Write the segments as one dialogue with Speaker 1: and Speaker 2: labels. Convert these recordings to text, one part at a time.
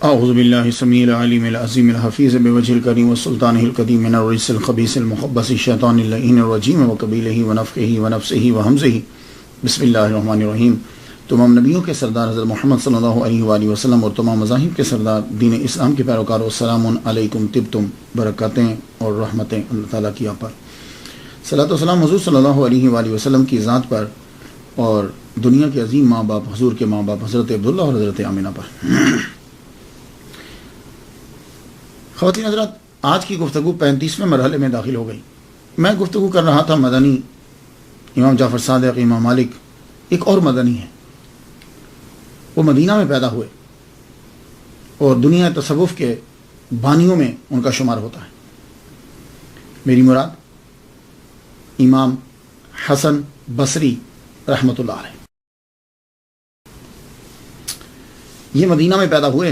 Speaker 1: اعوذ باللہ السمیع العلیم العظیم الحفیظ بوجہ الکریم والسلطان القدیم من الرجس الخبیث المخبث الشیطان اللعین الرجیم وقبیلہ ونفخہ ونفسہ وہمزہ۔ بسم اللہ الرحمن الرحیم۔ تمام نبیوں کے سردار حضرت محمد صلی اللہ علیہ وآلہ وسلم اور تمام مذاہب کے سردار دین اسلام کے پیروکاروں، السلام علیکم طبتم، برکاتیں اور رحمتیں اللہ تعالیٰ کی آپ پر۔ صلاۃ و سلام حضور صلی اللہ علیہ وآلہ وسلم کی ذات پر اور دنیا کے عظیم ماں باپ، حضور کے ماں باپ حضرت عبداللہ اور حضرت آمنہ پر۔ خواتین حضرات، آج کی گفتگو 35ویں مرحلے میں داخل ہو گئی۔ میں گفتگو کر رہا تھا مدنی، امام جعفر صادق، امام مالک ایک اور مدنی ہے، وہ مدینہ میں پیدا ہوئے اور دنیا تصوف کے بانیوں میں ان کا شمار ہوتا ہے۔ میری مراد امام حسن بصری رحمۃ اللہ علیہ، یہ مدینہ میں پیدا ہوئے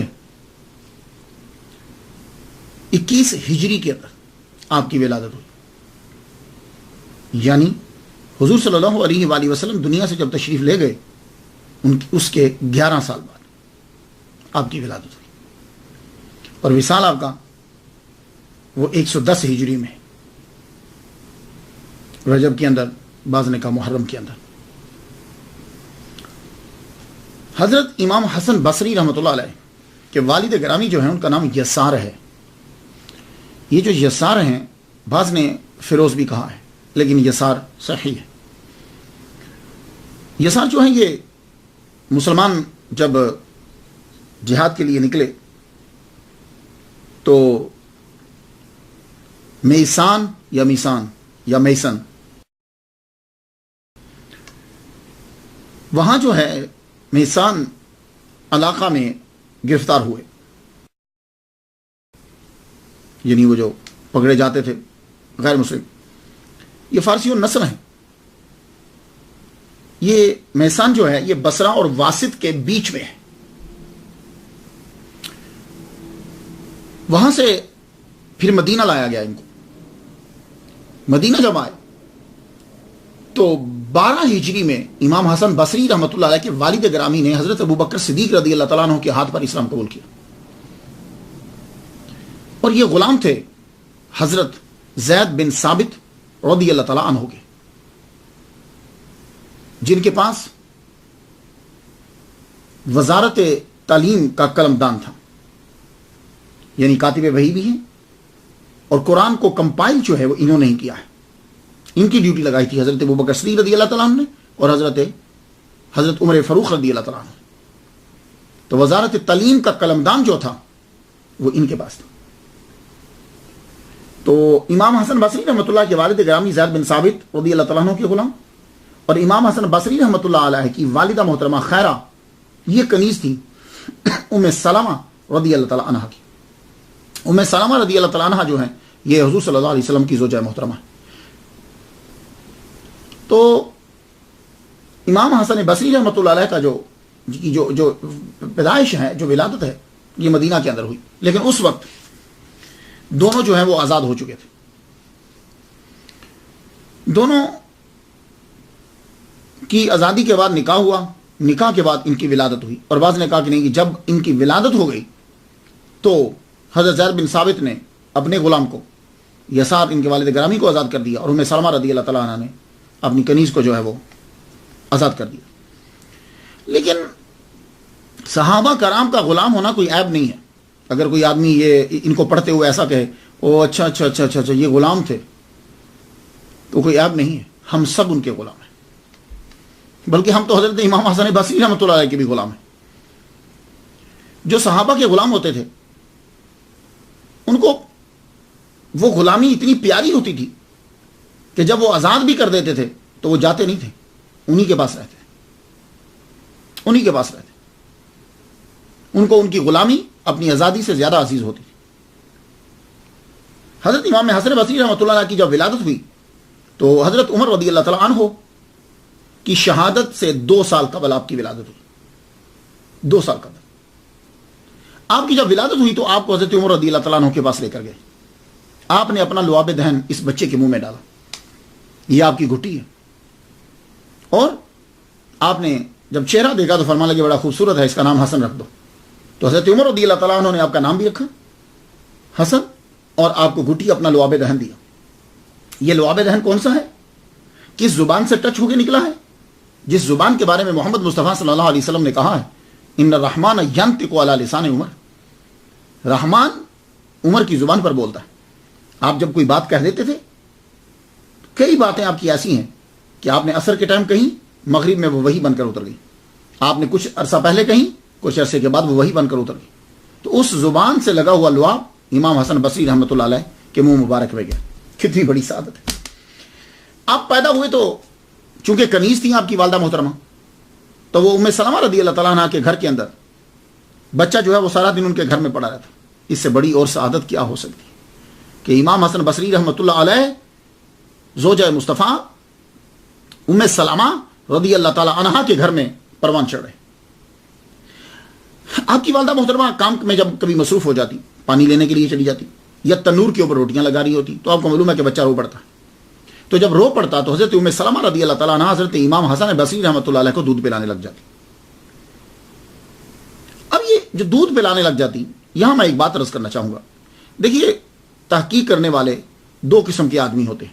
Speaker 1: 21 ہجری کے اندر آپ کی ولادت ہوئی، یعنی حضور صلی اللہ علیہ وآلہ وسلم دنیا سے جب تشریف لے گئے اس کے 11 سال بعد آپ کی ولادت ہوئی، اور وصال آپ کا وہ 110 ہجری میں، رجب کے اندر، بعض نے کہا محرم کے اندر۔ حضرت امام حسن بصری رحمۃ اللہ علیہ کے والد گرامی جو ہیں ان کا نام یسار ہے۔ یہ جو یسار ہیں، بعض نے فیروز بھی کہا ہے، لیکن یسار صحیح ہے۔ یسار جو ہیں یہ مسلمان جب جہاد کے لیے نکلے تو میسان یا میسان یا میسن، وہاں جو ہے میسان علاقہ میں گرفتار ہوئے، یعنی وہ جو پکڑے جاتے تھے غیر مسلم، یہ فارسی اور نسل ہیں۔ یہ میسان جو ہے یہ بصرہ اور واسط کے بیچ میں ہے۔ وہاں سے پھر مدینہ لایا گیا ان کو۔ مدینہ جب آئے تو 12 ہجری میں امام حسن بصری رحمۃ اللہ علیہ کے والد گرامی نے حضرت ابوبکر صدیق رضی اللہ تعالیٰ عنہ کے ہاتھ پر اسلام قبول کیا، اور یہ غلام تھے حضرت زید بن ثابت رضی اللہ تعالیٰ عنہ کے، جن کے پاس وزارت تعلیم کا قلمدان تھا، یعنی کاتب وحی بھی ہیں، اور قرآن کو کمپائل جو ہے وہ انہوں نے ہی کیا ہے۔ ان کی ڈیوٹی لگائی تھی حضرت ابوبکر صدیق رضی اللہ تعالیٰ عنہ نے اور حضرت عمر فاروق رضی اللہ تعالیٰ عنہ۔ تو وزارت تعلیم کا قلمدان جو تھا وہ ان کے پاس تھا۔ تو امام حسن بصری رحمۃ اللہ کے والد گرامی زید بن ثابت رضی اللہ تعالیٰ عنہ کے غلام، اور امام حسن بصری رحمۃ اللہ علیہ کی والدہ محترمہ خیرہ، یہ کنیز تھی ام سلمہ رضی اللہ تعالیٰ عنہ کی۔ ام سلمہ رضی اللہ تعالیٰ عنہ جو ہیں یہ حضور صلی اللہ علیہ وسلم کی زوجہ محترمہ ہے۔ تو امام حسن بصری رحمۃ اللہ علیہ کا جو پیدائش ہے، جو ولادت ہے، یہ مدینہ کے اندر ہوئی، لیکن اس وقت دونوں جو ہیں وہ آزاد ہو چکے تھے۔ دونوں کی آزادی کے بعد نکاح ہوا، نکاح کے بعد ان کی ولادت ہوئی، اور بعض نے کہا کہ نہیں، جب ان کی ولادت ہو گئی تو حضرت زید بن ثابت نے اپنے غلام کو، یسار ان کے والد گرامی کو آزاد کر دیا، اور ام سلمہ رضی اللہ تعالیٰ عنہ نے اپنی کنیز کو جو ہے وہ آزاد کر دیا۔ لیکن صحابہ کرام کا غلام ہونا کوئی عیب نہیں ہے۔ اگر کوئی آدمی یہ ان کو پڑھتے ہوئے ایسا کہے او اچھا اچھا اچھا اچھا یہ غلام تھے، تو کوئی عیب نہیں ہے، ہم سب ان کے غلام ہیں، بلکہ ہم تو حضرت امام حسن بصری رحمۃ اللہ علیہ کے بھی غلام ہیں۔ جو صحابہ کے غلام ہوتے تھے ان کو وہ غلامی اتنی پیاری ہوتی تھی کہ جب وہ آزاد بھی کر دیتے تھے تو وہ جاتے نہیں تھے، انہی کے پاس رہتے، انہی کے پاس رہتے۔ ان کو ان کی غلامی اپنی آزادی سے زیادہ عزیز ہوتی تھی۔ حضرت امام حسن بصری رحمۃ اللہ علیہ کی جب ولادت ہوئی تو حضرت عمر رضی اللہ تعالیٰ عنہ کی شہادت سے 2 سال قبل آپ کی ولادت ہوئی۔ 2 سال قبل آپ کی جب ولادت ہوئی تو آپ کو حضرت عمر رضی اللہ تعالیٰ عنہ کے پاس لے کر گئے۔ آپ نے اپنا لعاب دہن اس بچے کے منہ میں ڈالا، یہ آپ کی گھٹی ہے، اور آپ نے جب چہرہ دیکھا تو فرمانے لگے بڑا خوبصورت ہے، اس کا نام حسن رکھ دو۔ تو حضرت عمر رضی اللہ تعالیٰ عنہ نے آپ کا نام بھی رکھا حسن، اور آپ کو گھٹی اپنا لعاب دہن دیا۔ یہ لعاب دہن کون سا ہے؟ کس زبان سے ٹچ ہو کے نکلا ہے؟ جس زبان کے بارے میں محمد مصطفیٰ صلی اللہ علیہ وسلم نے کہا ہے ان الرحمن ینطق علی لسان عمر، رحمان عمر کی زبان پر بولتا ہے۔ آپ جب کوئی بات کہہ دیتے تھے، کئی باتیں آپ کی ایسی ہیں کہ آپ نے عصر کے ٹائم کہیں، مغرب میں وہ وہی بن کر اتر گئی، آپ نے کچھ عرصہ پہلے کہیں، کچھ عرصے کے بعد وہ وہی بن کر اتر گئی۔ تو اس زبان سے لگا ہوا لعاب امام حسن بصری رحمۃ اللہ علیہ کے منہ مبارک میں گیا۔ کتنی بڑی سعادت ہے۔ آپ پیدا ہوئے تو چونکہ کنیز تھیں آپ کی والدہ محترمہ، تو وہ ام سلمہ رضی اللہ تعالیٰ عنہ کے گھر کے اندر بچہ جو ہے وہ سارا دن ان کے گھر میں پڑا رہتا۔ اس سے بڑی اور سعادت کیا ہو سکتی ہے کہ امام حسن بصری رحمۃ اللہ علیہ زوجہ مصطفیٰ ام سلمہ رضی اللہ تعالیٰ عنہ کے گھر میں پروان چڑھ رہے۔ آپ کی والدہ محترمہ کام میں جب کبھی مصروف ہو جاتی، پانی لینے کے لیے چلی جاتی یا تنور کے اوپر روٹیاں لگا رہی ہوتی، تو آپ کو معلوم ہے کہ بچہ رو پڑتا۔ تو جب رو پڑتا تو حضرت ام سلمہ رضی اللہ تعالیٰ عنہ حضرت امام حسن بصری رحمۃ اللہ علیہ کو دودھ پلانے لگ جاتی۔ اب یہ جو دودھ پلانے لگ جاتی، یہاں میں ایک بات عرض کرنا چاہوں گا۔ دیکھیے، تحقیق کرنے والے دو قسم کے آدمی ہوتے ہیں۔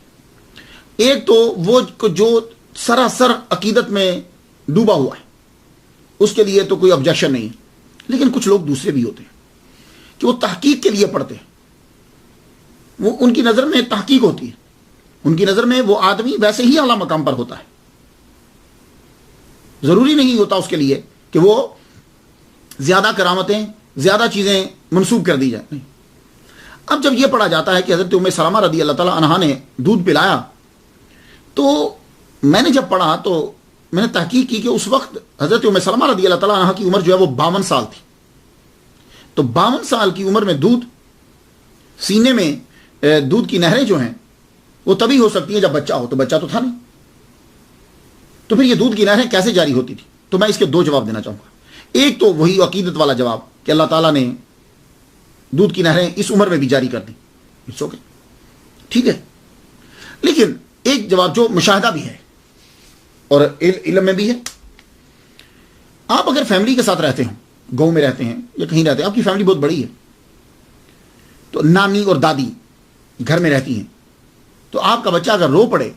Speaker 1: ایک تو وہ جو سراسر عقیدت میں ڈوبا ہوا ہے، اس کے لیے تو کوئی آبجیکشن نہیں، لیکن کچھ لوگ دوسرے بھی ہوتے ہیں کہ وہ تحقیق کے لیے پڑھتے ہیں۔ وہ ان کی نظر میں تحقیق ہوتی ہے، ان کی نظر میں وہ آدمی ویسے ہی اعلیٰ مقام پر ہوتا ہے، ضروری نہیں ہوتا اس کے لیے کہ وہ زیادہ کرامتیں، زیادہ چیزیں منسوب کر دی جائیں۔ نہیں۔ اب جب یہ پڑھا جاتا ہے کہ حضرت ام سلمہ رضی اللہ تعالیٰ عنہا نے دودھ پلایا، تو میں نے جب پڑھا تو میں نے تحقیق کی کہ اس وقت حضرت ام سلمہ رضی اللہ تعالیٰ عنہا کی عمر جو ہے وہ 52 سال تھی۔ تو 52 سال کی عمر میں دودھ سینے میں، دودھ کی نہریں جو ہیں وہ تبھی ہو سکتی ہیں جب بچہ ہو، تو بچہ تو تھا نہیں، تو پھر یہ دودھ کی نہریں کیسے جاری ہوتی تھی؟ تو میں اس کے دو جواب دینا چاہوں گا۔ ایک تو وہی عقیدت والا جواب کہ اللہ تعالیٰ نے دودھ کی نہریں اس عمر میں بھی جاری کر دی، اٹس اوکے، ٹھیک ہے۔ لیکن ایک جواب جو مشاہدہ بھی ہے اور علم میں بھی ہے، آپ اگر فیملی کے ساتھ رہتے ہوں، گاؤں میں رہتے ہیں یا کہیں رہتے ہیں، آپ کی فیملی بہت بڑی ہے، تو نانی اور دادی گھر میں رہتی ہیں، تو آپ کا بچہ اگر رو پڑے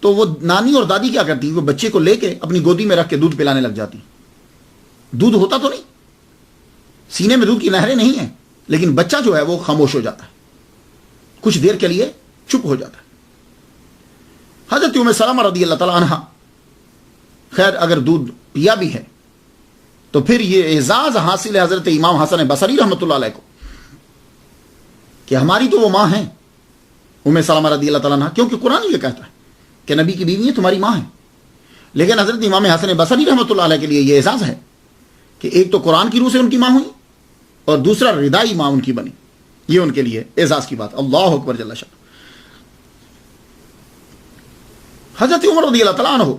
Speaker 1: تو وہ نانی اور دادی کیا کرتی، وہ بچے کو لے کے اپنی گودی میں رکھ کے دودھ پلانے لگ جاتی۔ دودھ ہوتا تو نہیں، سینے میں دودھ کی نہریں نہیں ہیں، لیکن بچہ جو ہے وہ خاموش ہو جاتا ہے، کچھ دیر کے لیے چپ ہو جاتا ہے۔ حضرت ام سلمہ رضی اللہ تعالیٰ عنہ خیر اگر دودھ پیا بھی ہے تو پھر یہ اعزاز حاصل ہے حضرت امام حسن بصری رحمۃ اللہ علیہ کو کہ ہماری تو وہ ماں ہیں ام سلمہ رضی اللہ تعالیٰ عنہ، کیونکہ قرآن یہ کہتا ہے کہ نبی کی بیوی تمہاری ماں ہے۔ لیکن حضرت امام حسن بصری رحمۃ اللہ علیہ کے لیے یہ اعزاز ہے کہ ایک تو قرآن کی روح سے ان کی ماں ہوئی اور دوسرا ردائی ماں ان کی بنی، یہ ان کے لیے اعزاز کی بات۔ اللہ اکبر جل شان۔ حضرت عمر رضی اللہ تعالیٰ عنہ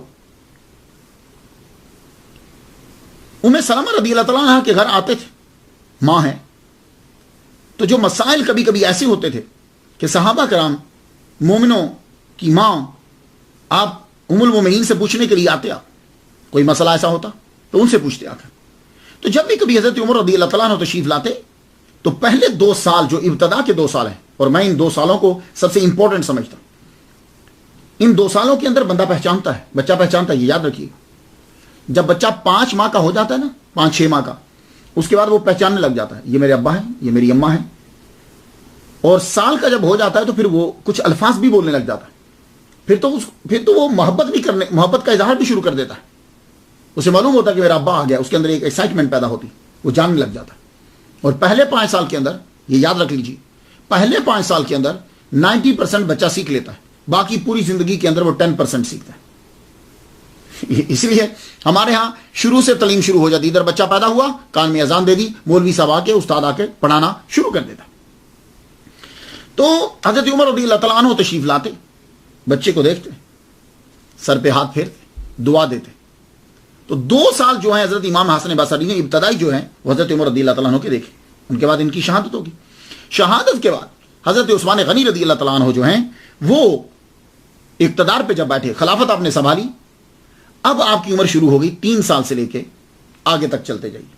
Speaker 1: ام سلمہ رضی اللہ تعالیٰ عنہ کے گھر آتے تھے، ماں ہیں، تو جو مسائل کبھی کبھی ایسے ہوتے تھے کہ صحابہ کرام مومنوں کی ماں آپ ام المومنین سے پوچھنے کے لیے آتے، آپ کوئی مسئلہ ایسا ہوتا تو ان سے پوچھتے آ کر۔ تو جب بھی کبھی حضرت عمر رضی اللہ تعالیٰ عنہ تشریف لاتے تو پہلے 2 سال جو ابتدا کے 2 سال ہیں، اور میں ان 2 سالوں کو سب سے امپورٹنٹ سمجھتا ہوں، ان 2 سالوں کے اندر بندہ پہچانتا ہے، بچہ پہچانتا ہے، یہ یاد رکھیے۔ جب بچہ 5 ماہ کا ہو جاتا ہے نا، 5-6 ماہ کا، اس کے بعد وہ پہچاننے لگ جاتا ہے یہ میرے ابا ہیں، یہ میری اماں ہیں۔ اور سال کا جب ہو جاتا ہے تو پھر وہ کچھ الفاظ بھی بولنے لگ جاتا ہے، پھر تو وہ محبت کا اظہار بھی شروع کر دیتا ہے۔ اسے معلوم ہوتا ہے کہ میرا ابا آ گیا، اس کے اندر ایک ایکسائٹمنٹ پیدا ہوتی، وہ جاننے لگ جاتا ہے۔ اور پہلے 5 سال کے اندر یہ یاد رکھ لیجیے، پہلے 5 سال کے اندر 90% بچہ سیکھ لیتا ہے، باقی پوری زندگی کے اندر وہ 10% سیکھتا ہے۔ اس لیے ہمارے ہاں شروع سے تعلیم شروع ہو جاتی، ادھر بچہ پیدا ہوا، کان میں اذان دے دی، مولوی صاحب آ کے، استاد آ کے پڑھانا شروع کر دیتا۔ تو حضرت عمر رضی اللہ تعالیٰ عنہ تشریف لاتے، بچے کو دیکھتے، سر پہ ہاتھ پھیرتے، دعا دیتے۔ تو 2 سال جو ہیں حضرت امام حسن بصری نے ابتدائی جو ہیں وہ حضرت عمر رضی اللہ تعالیٰ عنہ کے دیکھے، ان کے بعد ان کی شہادت ہوگی۔ شہادت کے بعد حضرت عثمان غنی رضی اللہ تعالیٰ عنہ جو ہیں وہ اقتدار پہ جب بیٹھے، خلافت آپ نے سنبھالی، اب آپ کی عمر شروع ہو گئی 3 سال سے لے کے آگے تک چلتے جائیے۔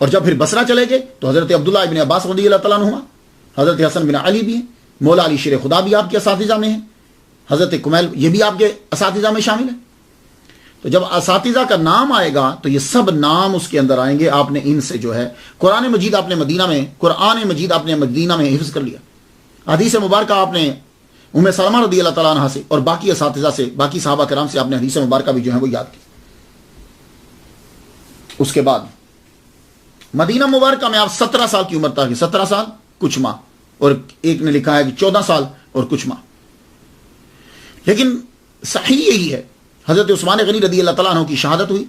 Speaker 1: اور جب پھر بصرہ چلے گئے تو حضرت عبداللہ ابن عباس رضی اللہ تعالیٰ عنہما، حضرت حسن بن علی بھی ہیں، مولا علی شیر خدا بھی آپ کے اساتذہ میں ہیں، حضرت کمیل یہ بھی آپ کے اساتذہ میں شامل ہیں۔ تو جب اساتذہ کا نام آئے گا تو یہ سب نام اس کے اندر آئیں گے۔ آپ نے ان سے جو ہے قرآن مجید آپ نے مدینہ میں حفظ کر لیا، حدیث مبارکہ آپ نے ام سلمہ رضی اللہ تعالیٰ عنہ سے اور باقی اساتذہ سے، باقی صحابہ کرام سے آپ نے حدیث مبارکہ بھی جو ہے وہ یاد کی۔ اس کے بعد مدینہ مبارکہ میں آپ 17 سال کی عمر تک، 17 سال کچھ ماہ، اور ایک نے لکھا ہے کہ 14 سال اور کچھ ماہ، لیکن صحیح یہی ہے۔ حضرت عثمان غنی رضی اللہ تعالیٰ عنہ کی شہادت ہوئی،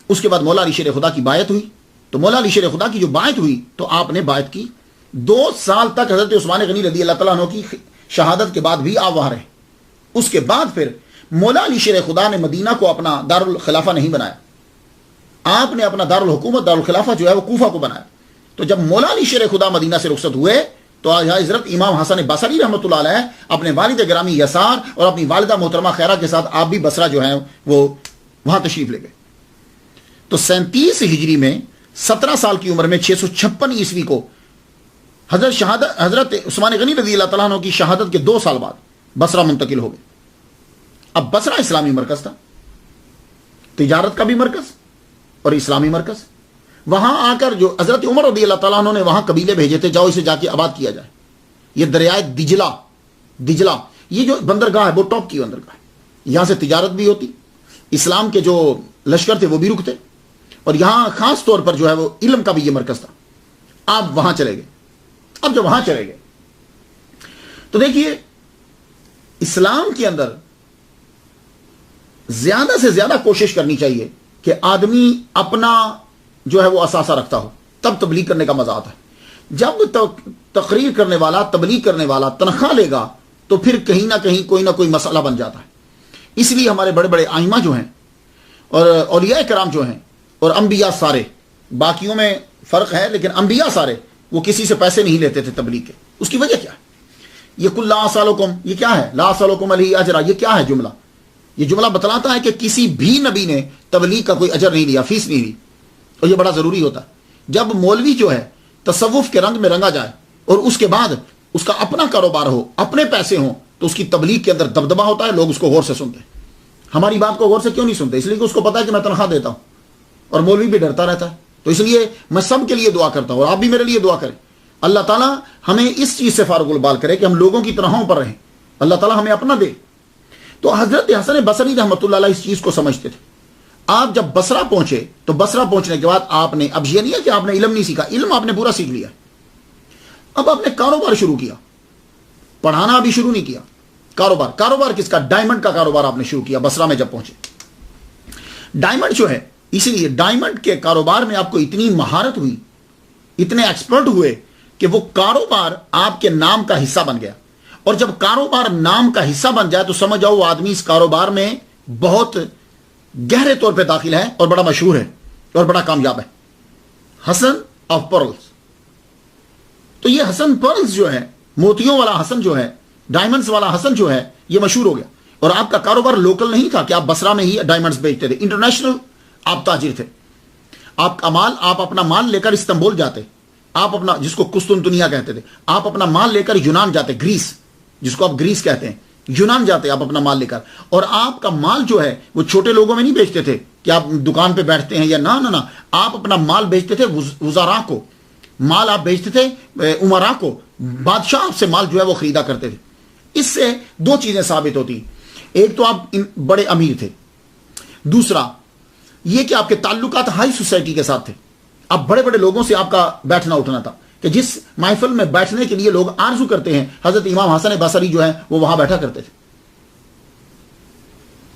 Speaker 1: اس کے بعد مولا علی شیر خدا کی بایعت ہوئی۔ تو مولا علی شیر خدا کی جو بایعت ہوئی تو آپ نے بایعت کی، 2 سال تک حضرت عثمان غنی رضی اللہ تعالیٰ عنہ کی شہادت کے بعد بھی آپ وہاں رہے۔ اس کے بعد پھر مولا علی شیر خدا نے مدینہ کو اپنا دارالخلافہ نہیں بنایا، آپ نے اپنا دارالحکومت دارالخلافہ جو ہے وہ کوفہ کو بنایا۔ تو جب مولا علی شیر خدا مدینہ سے رخصت ہوئے تو حضرت امام حسن بصری رحمۃ اللہ علیہ اپنے والد گرامی یسار اور اپنی والدہ محترمہ خیرہ کے ساتھ آپ بھی بصرہ جو ہے وہ وہاں تشریف لے گئے۔ تو 37 ہجری میں 17 سال کی عمر میں 656 عیسوی کو حضرت عثمان غنی رضی اللہ تعالیٰ عنہ کی شہادت کے 2 سال بعد بصرہ منتقل ہو گئے۔ اب بصرہ اسلامی مرکز تھا، تجارت کا بھی مرکز اور اسلامی مرکز۔ وہاں آ کر جو حضرت عمر رضی اللہ تعالیٰ عنہ نے وہاں قبیلے بھیجے تھے، جاؤ اسے جا کے آباد کیا جائے۔ یہ دریائے دجلہ یہ جو بندرگاہ ہے وہ ٹاپ کی بندرگاہ ہے، یہاں سے تجارت بھی ہوتی، اسلام کے جو لشکر تھے وہ بھی رکتے، اور یہاں خاص طور پر جو ہے وہ علم کا بھی یہ مرکز تھا۔ آپ وہاں چلے گئے۔ اب جب وہاں چلے گئے تو دیکھیے اسلام کے اندر زیادہ سے زیادہ کوشش کرنی چاہیے کہ آدمی اپنا جو ہے وہ اثاثہ رکھتا ہو، تب تبلیغ کرنے کا مزہ آتا ہے۔ جب تقریر کرنے والا، تبلیغ کرنے والا تنخواہ لے گا تو پھر کہیں نہ کہیں کوئی نہ کوئی مسئلہ بن جاتا ہے۔ اس لیے ہمارے بڑے بڑے ائمہ جو ہیں اور اولیاء کرام جو ہیں اور انبیاء سارے، باقیوں میں فرق ہے لیکن انبیاء سارے وہ کسی سے پیسے نہیں لیتے تھے تبلیغ کے۔ اس کی وجہ کیا ہے؟ یہ کل لا اسالکم، یہ کیا ہے؟ لا اسالکم علیہ اجرا، یہ کیا ہے جملہ؟ یہ جملہ بتلاتا ہے کہ کسی بھی نبی نے تبلیغ کا کوئی اجر نہیں لیا، فیس نہیں لی، اور یہ بڑا ضروری ہوتا ہے۔ جب مولوی جو ہے تصوف کے رنگ میں رنگا جائے اور اس کے بعد اس کا اپنا کاروبار ہو، اپنے پیسے ہوں، تو اس کی تبلیغ کے اندر دبدبہ ہوتا ہے، لوگ اس کو غور سے سنتے ہیں۔ ہماری بات کو غور سے کیوں نہیں سنتے؟ اس لیے کہ اس کو پتا ہے کہ میں تنخواہ دیتا ہوں، اور مولوی بھی ڈرتا رہتا ہے۔ تو اس لیے میں سب کے لیے دعا کرتا ہوں، اور آپ بھی میرے لیے دعا کریں، اللہ تعالیٰ ہمیں اس چیز سے فارغ البال کرے کہ ہم لوگوں کی تنخواہوں پر رہیں، اللہ تعالیٰ ہمیں اپنا دے۔ تو حضرت حسن بصری رحمۃ اللہ علیہ اس چیز کو سمجھتے تھے۔ آپ جب بصرہ پہنچے تو بصرہ پہنچنے کے بعد آپ نے، اب یہ نہیں ہے کہ آپ نے علم نہیں سیکھا، علم آپ نے پورا سیکھ لیا، اب آپ نے کاروبار شروع کیا، پڑھانا ابھی شروع نہیں کیا۔ کاروبار کس کا؟ ڈائمنڈ کا کاروبار آپ نے شروع کیا بصرہ میں جب پہنچے۔ ڈائمنڈ جو ہے، اسی لیے ڈائمنڈ کے کاروبار میں آپ کو اتنی مہارت ہوئی، اتنے ایکسپرٹ ہوئے کہ وہ کاروبار آپ کے نام کا حصہ بن گیا۔ اور جب کاروبار نام کا حصہ بن جائے تو سمجھ جاؤ وہ آدمی اس کاروبار میں بہت گہرے طور پہ داخل ہے اور بڑا مشہور ہے اور بڑا کامیاب ہے۔ حسن آف پرلز، تو یہ حسن پرلز جو ہے، موتیوں والا حسن جو ہے، ڈائمنڈز والا حسن جو ہے، یہ مشہور ہو گیا۔ اور آپ کا کاروبار لوکل نہیں تھا کہ آپ بصرہ میں ہی ڈائمنڈز بیچتے تھے، انٹرنیشنل آپ تاجر تھے۔ آپ اپنا مال لے کر استنبول جاتے، آپ اپنا، جس کو قسطنطنیہ کہتے تھے، آپ اپنا مال لے کر یونان جاتے، گریس جس کو آپ گریس کہتے ہیں، یونان جاتے آپ اپنا مال لے کر، اور آپ کا مال جو ہے وہ چھوٹے لوگوں میں نہیں بیچتے تھے کہ آپ دکان پہ بیٹھتے ہیں یا نہ، آپ اپنا مال بیچتے تھے وزراء کو، مال آپ بیچتے تھے امراء کو، بادشاہ آپ سے مال جو ہے وہ خریدا کرتے تھے۔ اس سے 2 چیزیں ثابت ہوتی، ایک تو آپ بڑے امیر تھے، دوسرا یہ کہ آپ کے تعلقات ہائی سوسائٹی کے ساتھ تھے، اب بڑے بڑے لوگوں سے آپ کا بیٹھنا اٹھنا تھا کہ جس محفل میں بیٹھنے کے لیے لوگ آرزو کرتے ہیں، حضرت امام حسن بصری جو ہے وہ وہاں بیٹھا کرتے تھے۔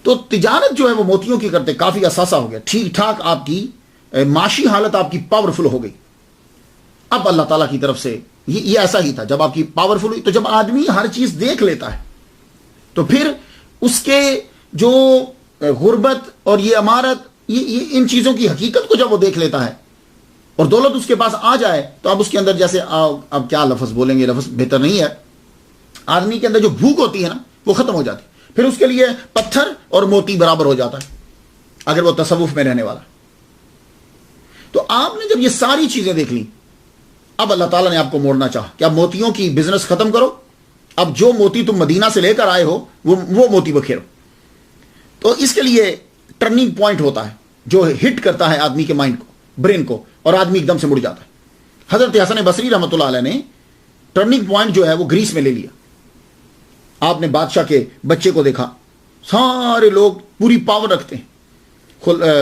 Speaker 1: تو تجارت جو ہے وہ موتیوں کی کرتے، کافی اثاثہ ہو گیا، ٹھیک ٹھاک آپ کی معاشی حالت آپ کی پاورفل ہو گئی۔ اب اللہ تعالیٰ کی طرف سے یہ ایسا ہی تھا، جب آپ کی پاورفل ہوئی تو جب آدمی ہر چیز دیکھ لیتا ہے تو پھر اس کے جو غربت اور یہ امارت، یہ ان چیزوں کی حقیقت کو جب وہ دیکھ لیتا ہے اور دولت اس کے پاس آ جائے تو اب اس کے اندر جیسے اب کیا لفظ بولیں گے، لفظ بہتر نہیں ہے، آدمی کے اندر جو بھوک ہوتی ہے نا وہ ختم ہو جاتی، پھر اس کے لیے پتھر اور موتی برابر ہو جاتا ہے اگر وہ تصوف میں رہنے والا۔ تو آپ نے جب یہ ساری چیزیں دیکھ لی، اب اللہ تعالیٰ نے آپ کو موڑنا چاہا کہ اب موتیوں کی بزنس ختم کرو، اب جو موتی تم مدینہ سے لے کر آئے ہو وہ موتی بکھیرو۔ تو اس کے لیے ٹرننگ پوائنٹ ہوتا ہے جو ہٹ کرتا ہے آدمی کے مائنڈ کو، برین کو، اور آدمی ایک دم سے مڑ جاتا ہے۔ حضرت حسن بصری رحمۃ اللہ علیہ نے ٹرننگ پوائنٹ جو ہے وہ گریس میں لے لیا۔ آپ نے بادشاہ کے بچے کو دیکھا، سارے لوگ پوری پاور رکھتے ہیں،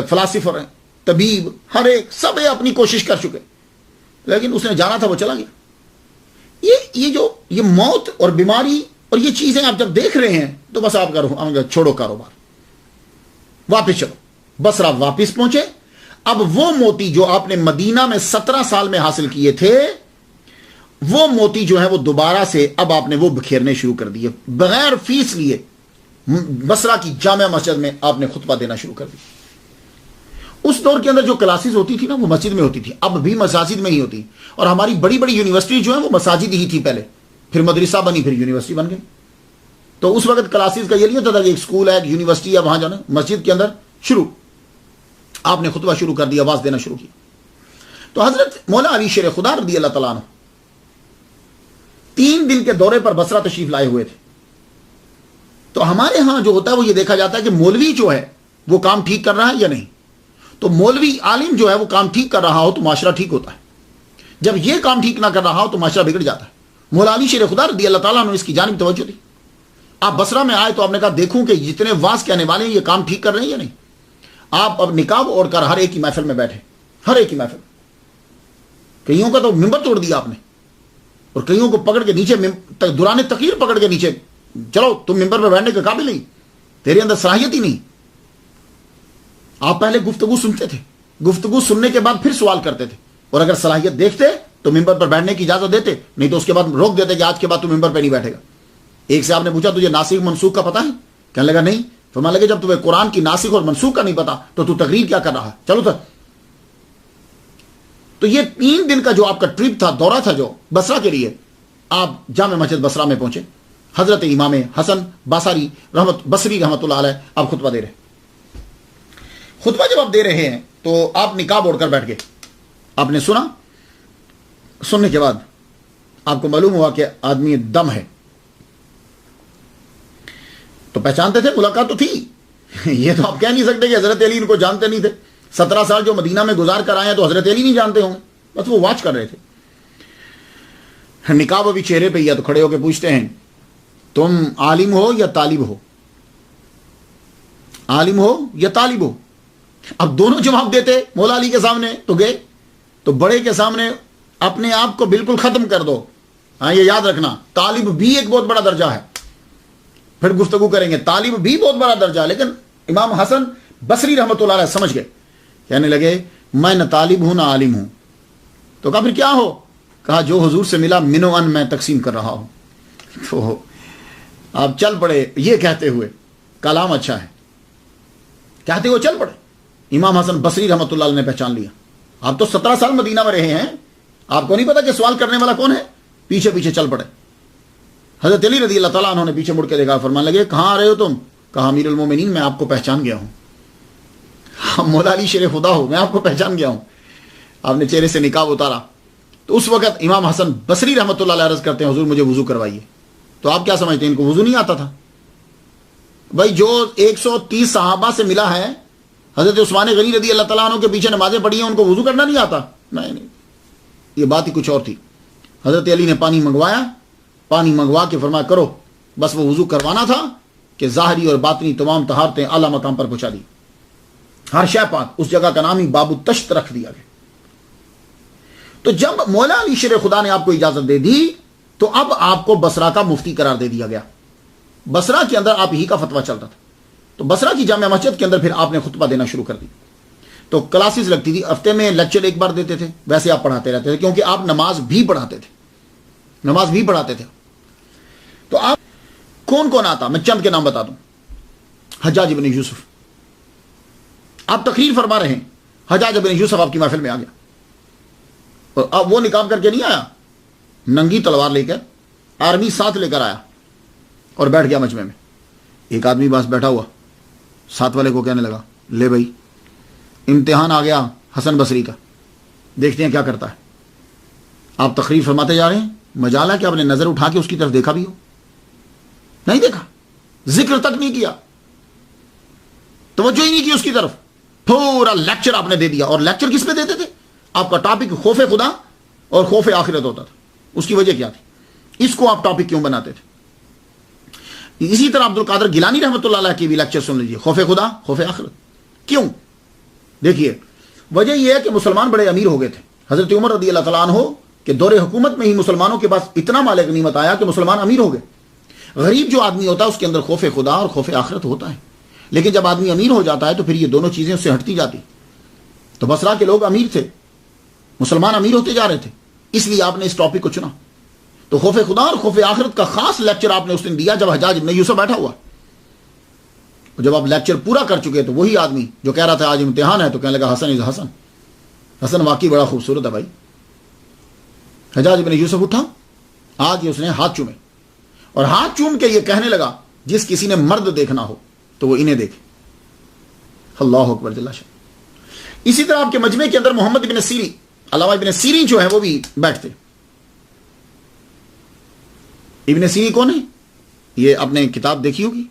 Speaker 1: فلاسفر ہیں، طبیب، ہر ایک سب اپنی کوشش کر چکے، لیکن اس نے جانا تھا وہ چلا گیا۔ یہ موت اور بیماری اور یہ چیزیں آپ جب دیکھ رہے ہیں تو بس آپ چھوڑو کاروبار، واپس چلو۔ بصرہ واپس پہنچے۔ اب وہ موتی جو آپ نے مدینہ میں 17 سال میں حاصل کیے تھے، وہ موتی جو ہے وہ دوبارہ سے اب آپ نے وہ بکھیرنے شروع کر دیے، بغیر فیس لیے بصرہ کی جامع مسجد میں آپ نے خطبہ دینا شروع کر دیا۔ اس دور کے اندر جو کلاسز ہوتی تھی نا وہ مسجد میں ہوتی تھی، اب بھی مساجد میں ہی ہوتی، اور ہماری بڑی بڑی یونیورسٹی جو ہیں وہ مساجد ہی تھی پہلے، پھر مدرسہ بنی، پھر یونیورسٹی بن گئی۔ تو اس وقت کلاسز کا یہ نہیں ہوتا تھا کہ ایک اسکول ہے، ایک یونیورسٹی ہے، وہاں جانا، مسجد کے اندر شروع آپ نے خطبہ شروع کر دیا، آواز دینا شروع کی۔ تو حضرت مولا علی شیر خدا رضی اللہ تعالیٰ عنہ 3 دن کے دورے پر بصرہ تشریف لائے ہوئے تھے۔ تو ہمارے ہاں جو ہوتا ہے وہ یہ دیکھا جاتا ہے کہ مولوی جو ہے وہ کام ٹھیک کر رہا ہے یا نہیں۔ تو مولوی عالم جو ہے وہ کام ٹھیک کر رہا ہو تو معاشرہ ٹھیک ہوتا ہے، جب یہ کام ٹھیک نہ کر رہا ہو تو معاشرہ بگڑ جاتا ہے۔ مولا علی شیر خدا رضی اللہ تعالیٰ نے اس کی جانب توجہ دی۔ آپ بصرہ میں آئے تو آپ نے کہا دیکھوں کہ جتنے واعظ کہنے والے ہیں یہ کام ٹھیک کر رہے ہیں یا نہیں۔ آپ اب نقاب اوڑھ کر ہر ایک کی محفل میں بیٹھے، ہر ایک کی محفل، کئیوں کا تو ممبر توڑ دیا آپ نے، اور کئیوں کو پکڑ کے نیچے دوران تقریر پکڑ کے نیچے، چلو تم ممبر پہ بیٹھنے کے قابل نہیں، تیرے اندر صلاحیت ہی نہیں۔ آپ پہلے گفتگو سنتے تھے، گفتگو سننے کے بعد پھر سوال کرتے تھے، اور اگر صلاحیت دیکھتے تو ممبر پر بیٹھنے کی اجازت دیتے، نہیں تو اس کے بعد روک دیتے کہ آج کے بعد تو ممبر پہ نہیں بیٹھے گا۔ ایک سے آپ نے پوچھا تجھے ناسخ منسوخ کا پتہ ہے؟ کہنے لگا نہیں۔ فرمانے لگے جب تمہیں قرآن کی ناسخ اور منسوخ کا نہیں پتا تو تقریر کیا کر رہا ہے، چلو سر۔ تو یہ 3 دن کا جو آپ کا ٹرپ تھا، دورہ تھا جو بصرہ کے لیے، آپ جامع مسجد بصرہ میں پہنچے۔ حضرت امام حسن بصری رحمۃ اللہ علیہ آپ خطبہ دے رہے۔ خطبہ جب آپ دے رہے ہیں تو آپ نقاب اوڑھ کر بیٹھ گئے، آپ نے سنا۔ سننے کے بعد آپ کو معلوم ہوا کہ آدمی دم ہے، تو پہچانتے تھے، ملاقات تو تھی، یہ تو آپ کہہ نہیں سکتے کہ حضرت علی ان کو جانتے نہیں تھے۔ 17 سال جو مدینہ میں گزار کر آئے ہیں تو حضرت علی نہیں جانتے ہوں گے، بس وہ واچ کر رہے تھے۔ نقاب ابھی چہرے پہ ہی ہے تو کھڑے ہو کے پوچھتے ہیں تم عالم ہو یا طالب ہو؟ عالم ہو یا طالب ہو؟ اب دونوں جواب دیتے مولا علی کے سامنے تو گئے، تو بڑے کے سامنے اپنے آپ کو بالکل ختم کر دو۔ ہاں یہ یاد رکھنا، طالب بھی ایک بہت بڑا درجہ ہے، پھر گفتگو کریں گے، طالب بھی بہت بڑا درجہ ہے۔ لیکن امام حسن بصری رحمۃ اللہ علیہ سمجھ گئے، کہنے لگے میں نہ طالب ہوں نہ عالم ہوں۔ تو کہا پھر کیا ہو؟ کہا جو حضور سے ملا منو ان میں تقسیم کر رہا ہوں۔ تو آپ چل پڑے یہ کہتے ہوئے، کلام اچھا ہے کہتے ہوئے چل پڑے۔ امام حسن بصری رحمۃ اللہ علیہ نے پہچان لیا، آپ تو 17 سال مدینہ میں رہے ہیں، آپ کو نہیں پتا کہ سوال کرنے والا کون ہے؟ پیچھے پیچھے چل پڑے۔ حضرت علی رضی اللہ تعالیٰ عنہ نے پیچھے مڑ کے دیکھا، فرمانے لگے کہاں آ رہے ہو تم؟ کہا امیر المومنین میں آپ کو پہچان گیا ہوں، مولا علی شیر خدا ہو، میں آپ کو پہچان گیا ہوں۔ آپ نے چہرے سے نقاب اتارا تو اس وقت امام حسن بصری رحمۃ اللہ علیہ عرض کرتے ہیں حضور مجھے وضو کروائیے۔ تو آپ کیا سمجھتے ہیں ان کو وضو نہیں آتا تھا؟ بھائی جو 130 صحابہ سے ملا ہے، حضرت عثمان غنی رضی اللہ تعالیٰ عنہ کے پیچھے نمازیں پڑھی ہیں، ان کو وضو کرنا نہیں آتا؟ نہیں، یہ بات ہی کچھ اور تھی۔ حضرت علی نے پانی منگوایا، پانی منگوا کے فرمایا کرو، بس وہ وضو کروانا تھا کہ ظاہری اور باطنی تمام طہارتیں اعلیٰ مقام پر پہنچا دی، ہر شے پاک۔ اس جگہ کا نام ہی باب التشت رکھ دیا گیا۔ تو جب مولا علی شیر خدا نے آپ کو اجازت دے دی تو اب آپ کو بصرہ کا مفتی قرار دے دیا گیا۔ بصرہ کے اندر آپ ہی کا فتویٰ چلتا تھا، تو بصرہ کی جامع مسجد کے اندر پھر آپ نے خطبہ دینا شروع کر دی۔ تو کلاسز لگتی تھی، ہفتے میں لیکچر ایک بار دیتے تھے، ویسے آپ پڑھاتے رہتے تھے کیونکہ آپ نماز بھی پڑھاتے تھے۔ تو آپ کون کون آتا؟ میں چند کے نام بتا دوں۔ حجاج بن یوسف، آپ تقریر فرما رہے ہیں، حجاج بن یوسف آپ کی محفل میں آ گیا، اور اب وہ نقاب کر کے نہیں آیا، ننگی تلوار لے کر، آرمی ساتھ لے کر آیا اور بیٹھ گیا مجمع میں۔ ایک آدمی بس بیٹھا ہوا ساتھ والے کو کہنے لگا لے بھائی امتحان آ گیا حسن بصری کا، دیکھتے ہیں کیا کرتا ہے. آپ تقریر فرماتے جا رہے ہیں, مجال ہے کہ آپ نے نظر اٹھا کے اس کی طرف دیکھا بھی ہو؟ نہیں دیکھا, ذکر تک نہیں کیا, توجہ ہی نہیں کی اس کی طرف. پورا لیکچر آپ نے دے دیا. اور لیکچر کس پہ دیتے تھے؟ آپ کا ٹاپک خوف خدا اور خوف آخرت ہوتا تھا. اس کی وجہ کیا تھی؟ اس کو آپ ٹاپک کیوں بناتے تھے؟ اسی طرح عبد القادر گیلانی رحمۃ اللہ علیہ کی بھی لیکچر سن لیجیے, خوف خدا خوف آخرت. کیوں؟ دیکھیے وجہ یہ ہے کہ مسلمان بڑے امیر ہو گئے تھے. حضرت عمر رضی اللہ تعالیٰ عنہ کہ دور حکومت میں ہی مسلمانوں کے پاس اتنا مال غنیمت آیا کہ مسلمان امیر ہو گئے. غریب جو آدمی ہوتا ہے اس کے اندر خوف خدا اور خوف آخرت ہوتا ہے, لیکن جب آدمی امیر ہو جاتا ہے تو پھر یہ دونوں چیزیں اس سے ہٹتی جاتی. تو بصرہ کے لوگ امیر تھے, مسلمان امیر ہوتے جا رہے تھے, اس لیے آپ نے اس ٹاپک کو چنا. تو خوف خدا اور خوف آخرت کا خاص لیکچر آپ نے اس دن دیا جب حجاج ابن یوسف بیٹھا ہوا. جب آپ لیکچر پورا کر چکے تو وہی آدمی جو کہہ رہا تھا آج امتحان ہے, تو کہنے لگا حسن از حسن, حسن واقعی بڑا خوبصورت ہے بھائی. حجاج ابن یوسف اٹھا, آج اس نے ہاتھ چومے, اور ہاتھ چوم کے یہ کہنے لگا جس کسی نے مرد دیکھنا ہو تو وہ انہیں دیکھے. اللہ اکبر جل شان. اسی طرح آپ کے مجمع کے اندر محمد ابن سیرین, علامہ ابن سیرین جو ہے وہ بھی بیٹھتے. ابن سیرین کون ہے؟ یہ آپ نے کتاب دیکھی ہوگی,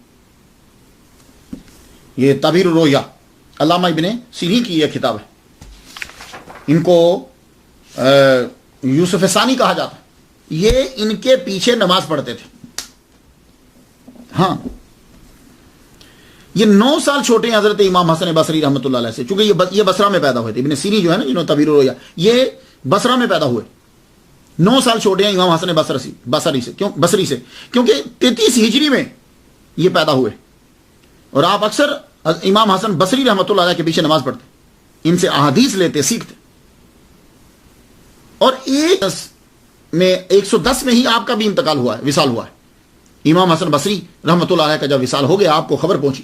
Speaker 1: یہ تعبیر الرؤیا, علامہ ابن سیرین کی یہ کتاب ہے. ان کو یوسف ثانی کہا جاتا ہے. یہ ان کے پیچھے نماز پڑھتے تھے. ہاں, یہ 9 سال چھوٹے ہیں حضرت امام حسن بصری رحمۃ اللہ علیہ سے, چونکہ یہ بصرہ میں پیدا ہوئے تھے. ابن سیرین جو ہے نا جنہوں نے تعبیر الرؤیا, یہ بصرہ میں پیدا ہوئے. 9 سال چھوٹے ہیں امام حسن بصری سے, کیونکہ 33 ہجری میں یہ پیدا ہوئے. اور آپ اکثر امام حسن بصری رحمۃ اللہ علیہ کے پیچھے نماز پڑھتے, ان سے احادیث لیتے, سیکھتے. اور 110 میں ہی آپ کا بھی انتقال ہوا ہے, وصال ہوا ہے. امام حسن بصری رحمۃ اللہ علیہ کا جب وصال ہو گیا, آپ کو خبر پہنچی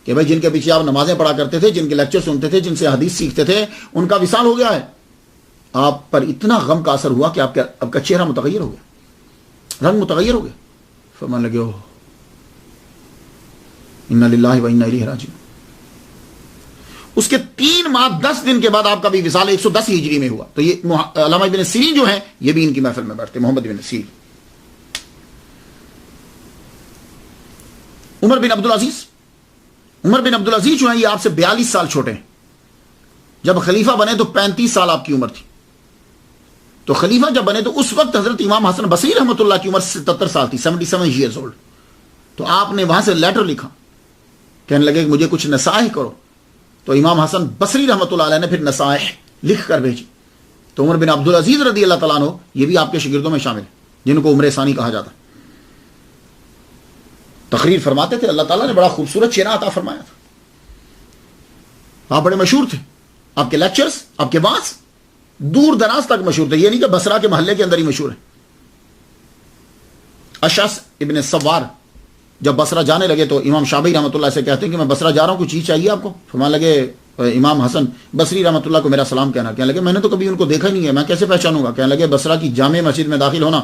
Speaker 1: کہ بھائی جن کے پیچھے آپ نمازیں پڑھا کرتے تھے, جن کے لیکچر سنتے تھے, جن سے حدیث سیکھتے تھے, ان کا وصال ہو گیا ہے. آپ پر اتنا غم کا اثر ہوا کہ آپ کا چہرہ متغیر ہو گیا, رنگ متغیر ہو گیا. فرمان لگے ہو انا للہ و انا الیہ راجعون. اس کے 3 ماہ 10 دن کے بعد آپ کا بھی وصال 110 ہجری میں ہوا. تو یہ علامہ ابن سیرین جو ہیں یہ بھی ان کی محفل میں بیٹھتے, محمد ابن سیرین. عمر بن عبد العزیز جو ہیں یہ آپ سے 42 سال چھوٹے ہیں. جب خلیفہ بنے تو 35 سال آپ کی عمر تھی. تو خلیفہ جب بنے تو اس وقت حضرت امام حسن بصری رحمۃ اللہ کی عمر 77 سال تھی, 77 ایئرز اولڈ. تو آپ نے وہاں سے لیٹر لکھا, کہنے لگے کہ مجھے کچھ نصائح کرو. تو امام حسن بصری رحمۃ اللہ علیہ نے پھر نصائح لکھ کر بھیجی. تو عمر بن عبد العزیز رضی اللہ تعالیٰ عنہ یہ بھی آپ کے شاگردوں میں شامل ہیں, جن کو عمر ثانی کہا جاتا. تقریر فرماتے تھے, اللہ تعالیٰ نے بڑا خوبصورت چہرہ عطا فرمایا تھا. آپ بڑے مشہور تھے, آپ کے لیکچرز, آپ کے وعظ دور دراز تک مشہور تھے. یہ نہیں کہ بصرہ کے محلے کے اندر ہی مشہور ہے. اشعث ابن سوار جب بصرہ جانے لگے تو امام شافعی رحمۃ اللہ سے کہتے ہیں کہ میں بصرہ جا رہا ہوں, کوئی چیز چاہیے آپ کو؟ فرمان لگے امام حسن بصری رحمۃ اللہ کو میرا سلام کہنا. کہنے لگے میں نے تو کبھی ان کو دیکھا ہی نہیں ہے, میں کیسے پہچانوں گا؟ کہنے لگے بصرہ کی جامع مسجد میں داخل ہونا,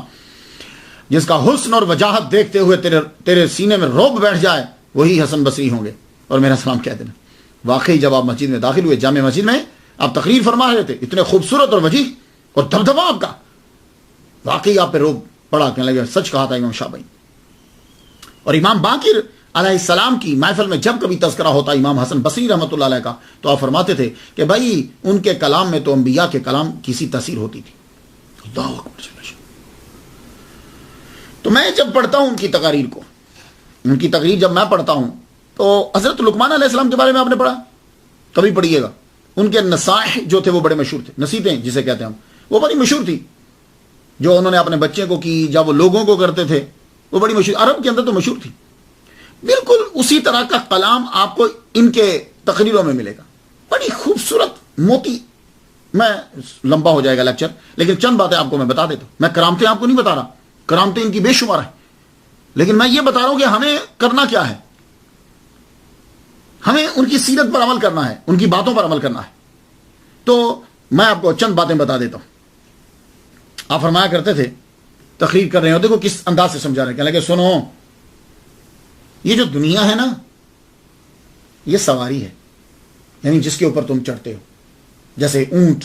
Speaker 1: جس کا حسن اور وجاہت دیکھتے ہوئے تیرے سینے میں رعب بیٹھ جائے, وہی حسن بصری ہوں گے, اور میرا سلام کہہ دینا. واقعی جب آپ مسجد میں داخل ہوئے, جامع مسجد میں آپ تقریر فرما رہے تھے, اتنے خوبصورت اور وجیح اور دبدبا آپ کا, واقعی آپ پہ رعب پڑا. کہنے لگے سچ کہا تھا امام شافعی. اور امام باقر علیہ السلام کی محفل میں جب کبھی تذکرہ ہوتا امام حسن بصری رحمۃ اللہ علیہ کا, تو آپ فرماتے تھے کہ بھائی ان کے کلام میں تو انبیاء کے کلام کی سی تاثیر ہوتی تھی. اللہ اکبر. تو میں جب پڑھتا ہوں ان کی تقاریر کو, ان کی تقریر جب میں پڑھتا ہوں, تو حضرت لقمان علیہ السلام کے بارے میں آپ نے پڑھا, کبھی پڑھیے گا. ان کے نصائح جو تھے وہ بڑے مشہور تھے, نصیحتیں جسے کہتے ہیں ہم, وہ بڑی مشہور تھی. جو انہوں نے اپنے بچے کو کی, جب وہ لوگوں کو کرتے تھے, وہ بڑی مشہور, عرب کے اندر تو مشہور تھی. بالکل اسی طرح کا کلام آپ کو ان کے تقریروں میں ملے گا, بڑی خوبصورت موتی. میں لمبا ہو جائے گا لیکچر, لیکن چند باتیں آپ کو میں بتا دیتا ہوں. میں کرامتیں آپ کو نہیں بتا رہا, کرامتیں ان کی بے شمار ہیں, لیکن میں یہ بتا رہا ہوں کہ ہمیں کرنا کیا ہے. ہمیں ان کی سیرت پر عمل کرنا ہے, ان کی باتوں پر عمل کرنا ہے. تو میں آپ کو چند باتیں بتا دیتا ہوں. آپ فرمایا کرتے تھے, تقریر کر رہے ہو, دیکھو کس انداز سے سمجھا رہے ہیں. کہنے لگے سنو, یہ جو دنیا ہے نا, یہ سواری ہے, یعنی جس کے اوپر تم چڑھتے ہو, جیسے اونٹ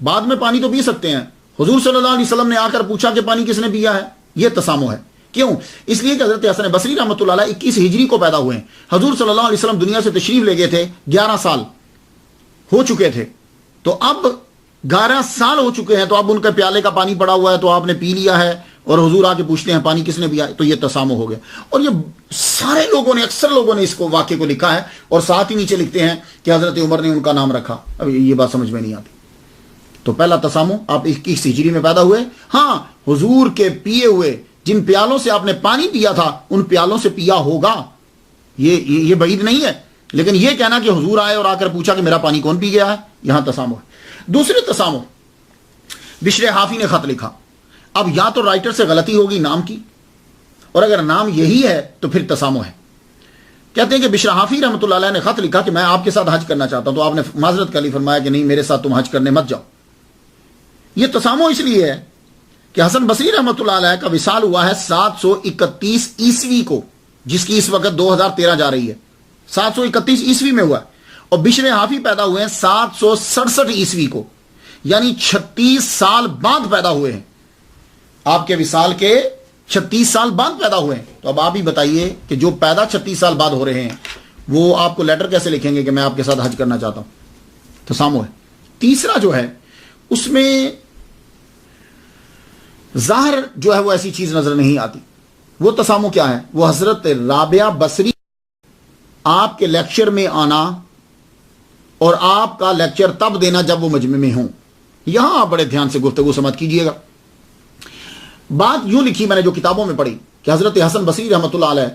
Speaker 1: بعد میں پانی تو پی سکتے ہیں. حضور صلی اللہ علیہ وسلم نے آ کر پوچھا کہ پانی کس نے پیا ہے. یہ تسامح ہے. کیوں؟ اس لیے کہ حضرت حسن بصری رحمۃ اللہ علیہ 21 ہجری کو پیدا ہوئے ہیں. حضور صلی اللہ علیہ وسلم دنیا سے تشریف لے گئے تھے 11 سال ہو چکے تھے. تو اب 11 سال ہو چکے ہیں, تو اب ان کے پیالے کا پانی پڑا ہوا ہے, تو آپ نے پی لیا ہے, اور حضور آ کے پوچھتے ہیں پانی کس نے پیا. تو یہ تسامح ہو گیا. اور یہ سارے لوگوں نے, اکثر لوگوں نے اس کو واقعے کو لکھا ہے, اور ساتھ ہی نیچے لکھتے ہیں کہ حضرت عمر نے ان کا نام رکھا. اب یہ بات سمجھ میں نہیں آتی. تو پہلا تسامح, آپ 21 ہجری میں پیدا ہوئے. ہاں, حضور کے پیے ہوئے جن پیالوں سے آپ نے پانی پیا تھا ان پیالوں سے پیا ہوگا, یہ بعید نہیں ہے. لیکن یہ کہنا کہ حضور آئے اور آ کر پوچھا کہ میرا پانی کون پی گیا ہے, یہاں تسامح ہے. دوسرے تسامح, بشر حافی نے خط لکھا. اب یا تو رائٹر سے غلطی ہوگی نام کی, اور اگر نام یہی ہے تو پھر تسامح ہے. کہتے ہیں کہ بشر حافی رحمۃ اللہ علیہ نے خط لکھا کہ میں آپ کے ساتھ حج کرنا چاہتا ہوں. تو آپ نے معذرت کر لی, فرمایا کہ نہیں, میرے ساتھ تم حج کرنے مت جاؤ. یہ تسامح اس لیے ہے کہ حسن بصری رحمۃ اللہ علیہ کا وصال ہوا ہے 731 عیسوی کو, جس کی اس وقت 2013 جا رہی ہے. 731 عیسوی میں ہوا ہے. اور بشر حافی پیدا ہوئے ہیں 767 عیسوی کو, یعنی 36 سال بعد پیدا ہوئے ہیں. آپ کے وصال کے 36 سال بعد پیدا ہوئے ہیں. تو اب آپ ہی بتائیے کہ جو پیدا 36 سال بعد ہو رہے ہیں وہ آپ کو لیٹر کیسے لکھیں گے کہ میں آپ کے ساتھ حج کرنا چاہتا ہوں. تسامح ہے. تیسرا جو ہے اس میں ظاہر جو ہے وہ ایسی چیز نظر نہیں آتی. وہ تسامح کیا ہے؟ وہ حضرت رابعہ بصری آپ کے لیکچر میں آنا اور آپ کا لیکچر تب دینا جب وہ مجمع میں ہوں. یہاں آپ بڑے دھیان سے گفتگو سماعت کیجئے گا. بات یوں لکھی میں نے جو کتابوں میں پڑھی کہ حضرت حسن بصری رحمۃ اللہ علیہ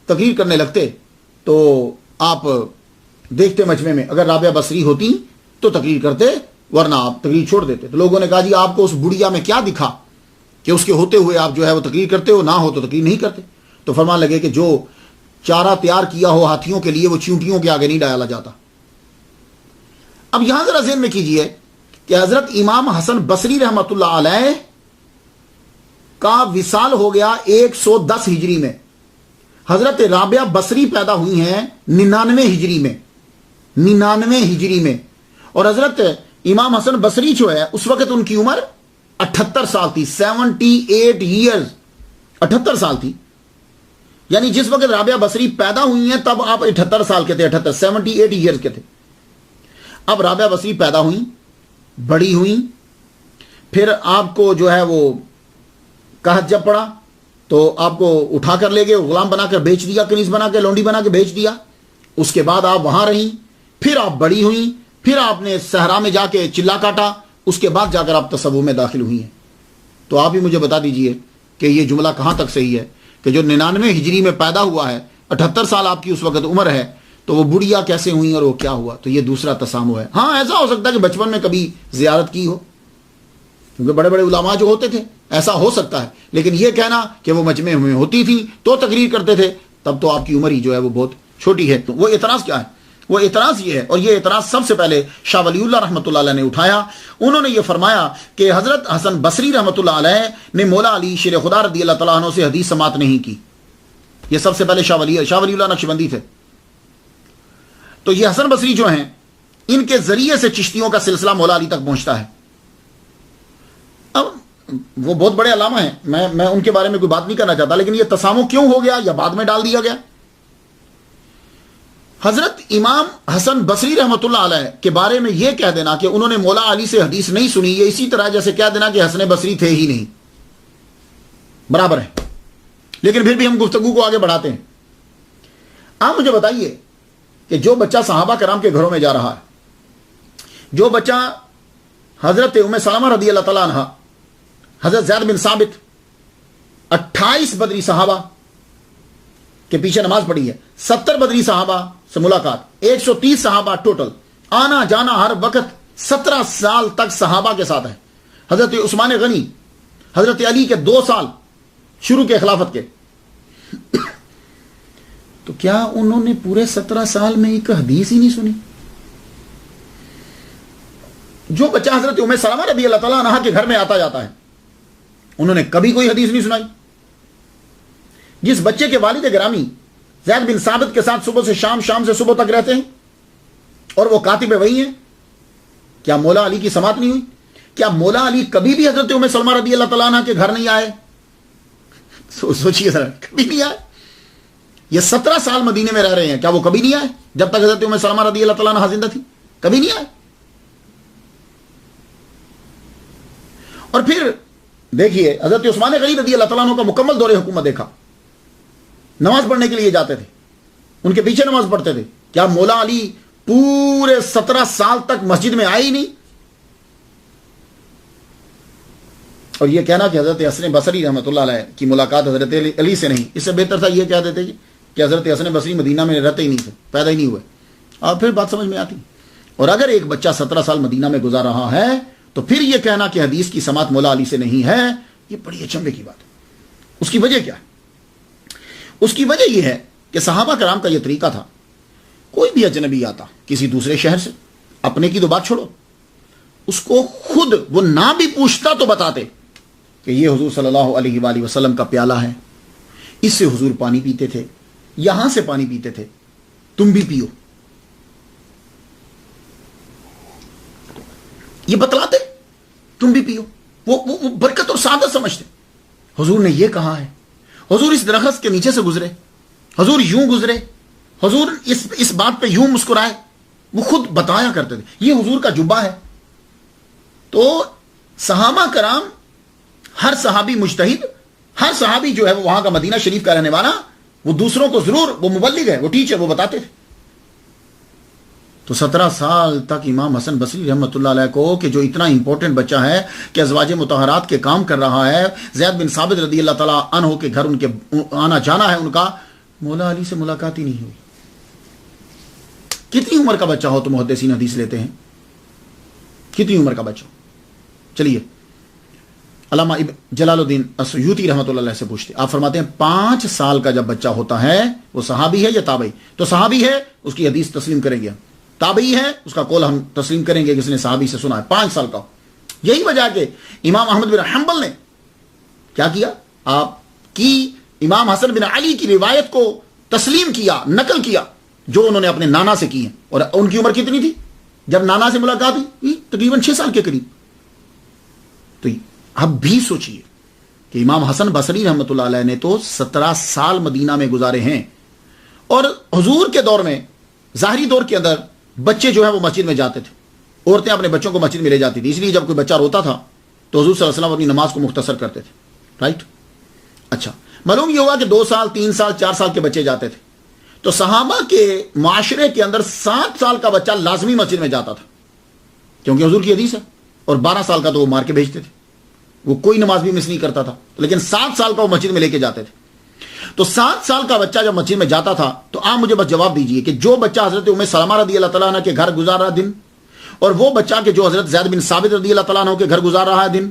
Speaker 1: تقریر کرنے لگتے تو آپ دیکھتے مجمع میں, اگر رابعہ بصری ہوتی تو تقریر کرتے, ورنہ آپ تقریر چھوڑ دیتے. تو لوگوں نے کہا جی آپ کو اس بڑھیا میں کیا دکھا کہ اس کے ہوتے ہوئے آپ جو ہے وہ تقریر کرتے ہو, نہ ہو تو تقریر نہیں کرتے. تو فرمان لگے کہ جو چارہ تیار کیا ہو ہاتھیوں کے لیے وہ چیونٹیوں کے آگے نہیں ڈالا جاتا. اب یہاں ذرا ذہن میں کیجئے کہ حضرت امام حسن بصری رحمۃ اللہ علیہ کا وصال ہو گیا 110 ہجری میں. حضرت رابعہ بصری پیدا ہوئی ہیں 99 ہجری میں, 99 ہجری میں. اور حضرت امام حسن بصری جو ہے اس وقت ان کی عمر 78 سال تھی, 78 ایئرز, 78 سال تھی. یعنی جس وقت رابعہ بصری پیدا ہوئی ہیں تب آپ 78 سال کے تھے, 78 ایئرز کے تھے. اب رابعہ بصری پیدا ہوئیں, بڑی ہوئیں, پھر آپ کو جو ہے وہ قحط جب پڑا تو آپ کو اٹھا کر لے گئے, غلام بنا کر بیچ دیا, کنیز بنا کے, لونڈی بنا کے بیچ دیا. اس کے بعد آپ وہاں رہیں, پھر آپ بڑی ہوئیں, پھر آپ نے صحرا میں جا کے چلا کاٹا, اس کے بعد جا کر آپ تصوف میں داخل ہوئی ہیں. تو آپ ہی مجھے بتا دیجئے کہ یہ جملہ کہاں تک صحیح ہے کہ جو 99 ہجری میں پیدا ہوا ہے, 78 سال آپ کی اس وقت عمر ہے, تو وہ بڑھیا کیسے ہوئی اور وہ کیا ہوا؟ تو یہ دوسرا تسامح ہے. ہاں ایسا ہو سکتا ہے کہ بچپن میں کبھی زیارت کی ہو, کیونکہ بڑے بڑے علماء جو ہوتے تھے ایسا ہو سکتا ہے. لیکن یہ کہنا کہ وہ مجمع میں ہوتی تھی تو تقریر کرتے تھے, تب تو آپ کی عمر ہی جو ہے وہ بہت چھوٹی ہے. تو وہ اعتراض کیا ہے؟ وہ اعتراض یہ ہے, اور یہ اعتراض سب سے پہلے شاہ ولی اللہ رحمۃ اللہ علیہ نے اٹھایا. انہوں نے یہ فرمایا کہ حضرت حسن بصری رحمۃ اللہ علیہ نے مولا علی شیر خدا رضی اللہ تعالیٰ عنہ سے حدیث سماعت نہیں کی. یہ سب سے پہلے شاہ ولی اللہ نقشبندی تھے. تو یہ حسن بصری جو ہیں ان کے ذریعے سے چشتیوں کا سلسلہ مولا علی تک پہنچتا ہے. اب وہ بہت بڑے علامہ ہیں, میں ان کے بارے میں کوئی بات نہیں کرنا چاہتا, لیکن یہ تسامح کیوں ہو گیا یا بعد میں ڈال دیا گیا؟ حضرت امام حسن بصری رحمۃ اللہ علیہ کے بارے میں یہ کہہ دینا کہ انہوں نے مولا علی سے حدیث نہیں سنی, یہ اسی طرح جیسے کہہ دینا کہ حسن بصری تھے ہی نہیں, برابر ہے. لیکن پھر بھی ہم گفتگو کو آگے بڑھاتے ہیں. آپ مجھے بتائیے کہ جو بچہ صحابہ کرام کے گھروں میں جا رہا ہے, جو بچہ حضرت ام سلمہ رضی اللہ تعالیٰ عنہ, حضرت زید بن ثابت, 28 بدری صحابہ کے پیچھے نماز پڑھی ہے, 70 بدری صحابہ سے ملاقات, 130 صحابہ ٹوٹل, آنا جانا ہر وقت, 17 سال تک صحابہ کے ساتھ ہے. حضرت عثمان غنی, حضرت علی کے 2 سال شروع کے خلافت کے, تو کیا انہوں نے پورے 17 سال میں ایک حدیث ہی نہیں سنی؟ جو بچہ حضرت ام سلمہ رضی اللہ تعالیٰ عنہ کے گھر میں آتا جاتا ہے, انہوں نے کبھی کوئی حدیث نہیں سنائی. جس بچے کے والد گرامی زید بن ثابت کے ساتھ صبح سے شام, شام سے صبح تک رہتے ہیں اور وہ کاتب وحی ہیں, کیا مولا علی کی سماعت نہیں ہوئی؟ کیا مولا علی کبھی بھی حضرت ام سلمہ رضی اللہ تعالیٰ عنہ کے گھر نہیں آئے؟ سوچئے ذرا، کبھی نہیں آئے. یہ 17 سال مدینے میں رہ رہے ہیں، کیا وہ کبھی نہیں آئے جب تک حضرت ام سلمہ رضی اللہ تعالیٰ عنہ زندہ تھی؟ کبھی نہیں آئے. اور پھر دیکھیے حضرت عثمان غنی رضی اللہ تعالیٰ عنہ کا مکمل دور حکومت دیکھا. نماز پڑھنے کے لیے جاتے تھے، ان کے پیچھے نماز پڑھتے تھے. کیا مولا علی پورے 17 سال تک مسجد میں آئے ہی نہیں؟ اور یہ کہنا کہ حضرت حسن بصری رحمۃ اللہ علیہ کی ملاقات حضرت علی سے نہیں، اس سے بہتر تھا یہ کہہ دیتے کہ حضرت حسن بصری مدینہ میں رہتے ہی نہیں تھے، پیدا ہی نہیں ہوئے، اور پھر بات سمجھ میں آتی. اور اگر ایک بچہ 17 سال مدینہ میں گزار رہا ہے تو پھر یہ کہنا کہ حدیث کی سماعت مولا علی سے نہیں ہے، یہ بڑی اچنبے کی بات ہے. اس کی وجہ کیا ہے؟ اس کی وجہ یہ ہے کہ صحابہ کرام کا یہ طریقہ تھا، کوئی بھی اجنبی آتا کسی دوسرے شہر سے، اپنے کی تو بات چھوڑو، اس کو خود وہ نہ بھی پوچھتا تو بتاتے کہ یہ حضور صلی اللہ علیہ وآلہ وسلم کا پیالہ ہے، اس سے حضور پانی پیتے تھے، یہاں سے پانی پیتے تھے، تم بھی پیو. یہ بتلاتے، تم بھی پیو. وہ برکت اور سعادت سمجھتے. حضور نے یہ کہا ہے، حضور اس درخت کے نیچے سے گزرے، حضور یوں گزرے، حضور اس بات پہ یوں مسکرائے، وہ خود بتایا کرتے تھے. یہ حضور کا جبہ ہے. تو صحابہ کرام، ہر صحابی مجتہد، ہر صحابی جو ہے وہ وہاں کا مدینہ شریف کا رہنے والا، وہ دوسروں کو ضرور، وہ مبلغ ہے، وہ ٹیچر، وہ بتاتے تھے. تو 17 سال تک امام حسن بصری رحمۃ اللہ علیہ کو کہ جو اتنا امپورٹنٹ بچہ ہے کہ ازواج مطہرات کے کام کر رہا ہے، زید بن ثابت رضی اللہ تعالیٰ عنہ کے گھر ان کے آنا جانا ہے ان کا، مولا علی سے ملاقات ہی نہیں ہوئی. کتنی عمر کا بچہ ہو تو محدثین حدیث لیتے ہیں؟ کتنی عمر کا بچہ ہو؟ چلیے علامہ جلال الدین السیوطی رحمۃ اللہ علیہ سے پوچھتے، آپ فرماتے ہیں 5 سال کا جب بچہ ہوتا ہے وہ صحابی ہے یا تابعی؟ تو صحابی ہے، اس کی حدیث تسلیم کریں گے. تابعی ہے، اس کا قول ہم تسلیم کریں گے کہ اس نے صحابی سے سنا ہے. 5 سال کا ہو. یہی وجہ کہ امام احمد بن حنبل نے کیا کیا، آپ کی امام حسن بن علی کی روایت کو تسلیم کیا، نقل کیا، جو انہوں نے اپنے نانا سے کی ہیں. اور ان کی عمر کتنی تھی جب نانا سے ملاقات ہوئی؟ تقریباً 6 سال کے قریب. تو اب بھی سوچئے کہ امام حسن بصری رحمۃ اللہ علیہ نے تو 17 سال مدینہ میں گزارے ہیں، اور حضور کے دور میں، ظاہری دور کے اندر بچے جو ہے وہ مسجد میں جاتے تھے، عورتیں اپنے بچوں کو مسجد میں لے جاتی تھی، اس لیے جب کوئی بچہ روتا تھا تو حضور صلی اللہ علیہ وسلم اپنی نماز کو مختصر کرتے تھے. رائٹ. اچھا، معلوم یہ ہوا کہ 2 سال 3 سال 4 سال کے بچے جاتے تھے. تو صحابہ کے معاشرے کے اندر 7 سال کا بچہ لازمی مسجد میں جاتا تھا، کیونکہ حضور کی حدیث ہے. اور 12 سال کا تو وہ مار کے بھیجتے تھے، وہ کوئی نماز بھی مس نہیں کرتا تھا، لیکن 7 سال کا وہ مسجد میں لے کے جاتے تھے. تو 7 سال کا بچہ جب مسجد میں جاتا تھا تو آپ مجھے بس جواب دیجئے کہ جو بچہ حضرت ام سلمہ رضی اللہ تعالیٰ عنہ کے گھر گزار رہا دن، اور وہ بچہ کہ جو حضرت زید بن ثابت رضی اللہ تعالیٰ عنہ کے گھر گزار رہا ہے دن،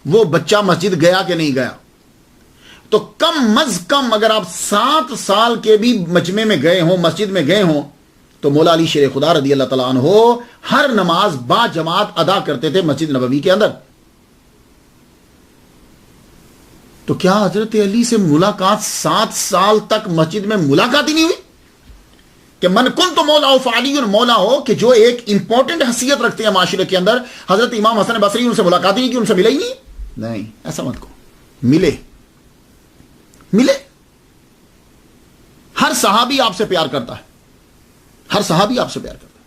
Speaker 1: وہ بچہ مسجد گیا کہ نہیں گیا؟ تو کم از کم اگر آپ 7 سال کے بھی مجمع میں گئے ہوں، مسجد میں گئے ہوں، تو مولا علی شیر خدا رضی اللہ تعالیٰ عنہ ہر نماز با جماعت ادا کرتے تھے مسجد نبوی کے اندر. تو کیا حضرت علی سے ملاقات 7 سال تک مسجد میں ملاقات ہی نہیں ہوئی؟ کہ من کن تو مولا ہو فعلی مولا ہو، کہ جو ایک امپورٹنٹ حیثیت رکھتے ہیں معاشرے کے اندر، حضرت امام حسن بصری ان سے ملاقات ہی نہیں کی، ان سے ملے ہی نہیں؟ نہیں، ایسا مت کہو. ملے. ہر صحابی آپ سے پیار کرتا ہے، ہر صحابی آپ سے پیار کرتا ہے.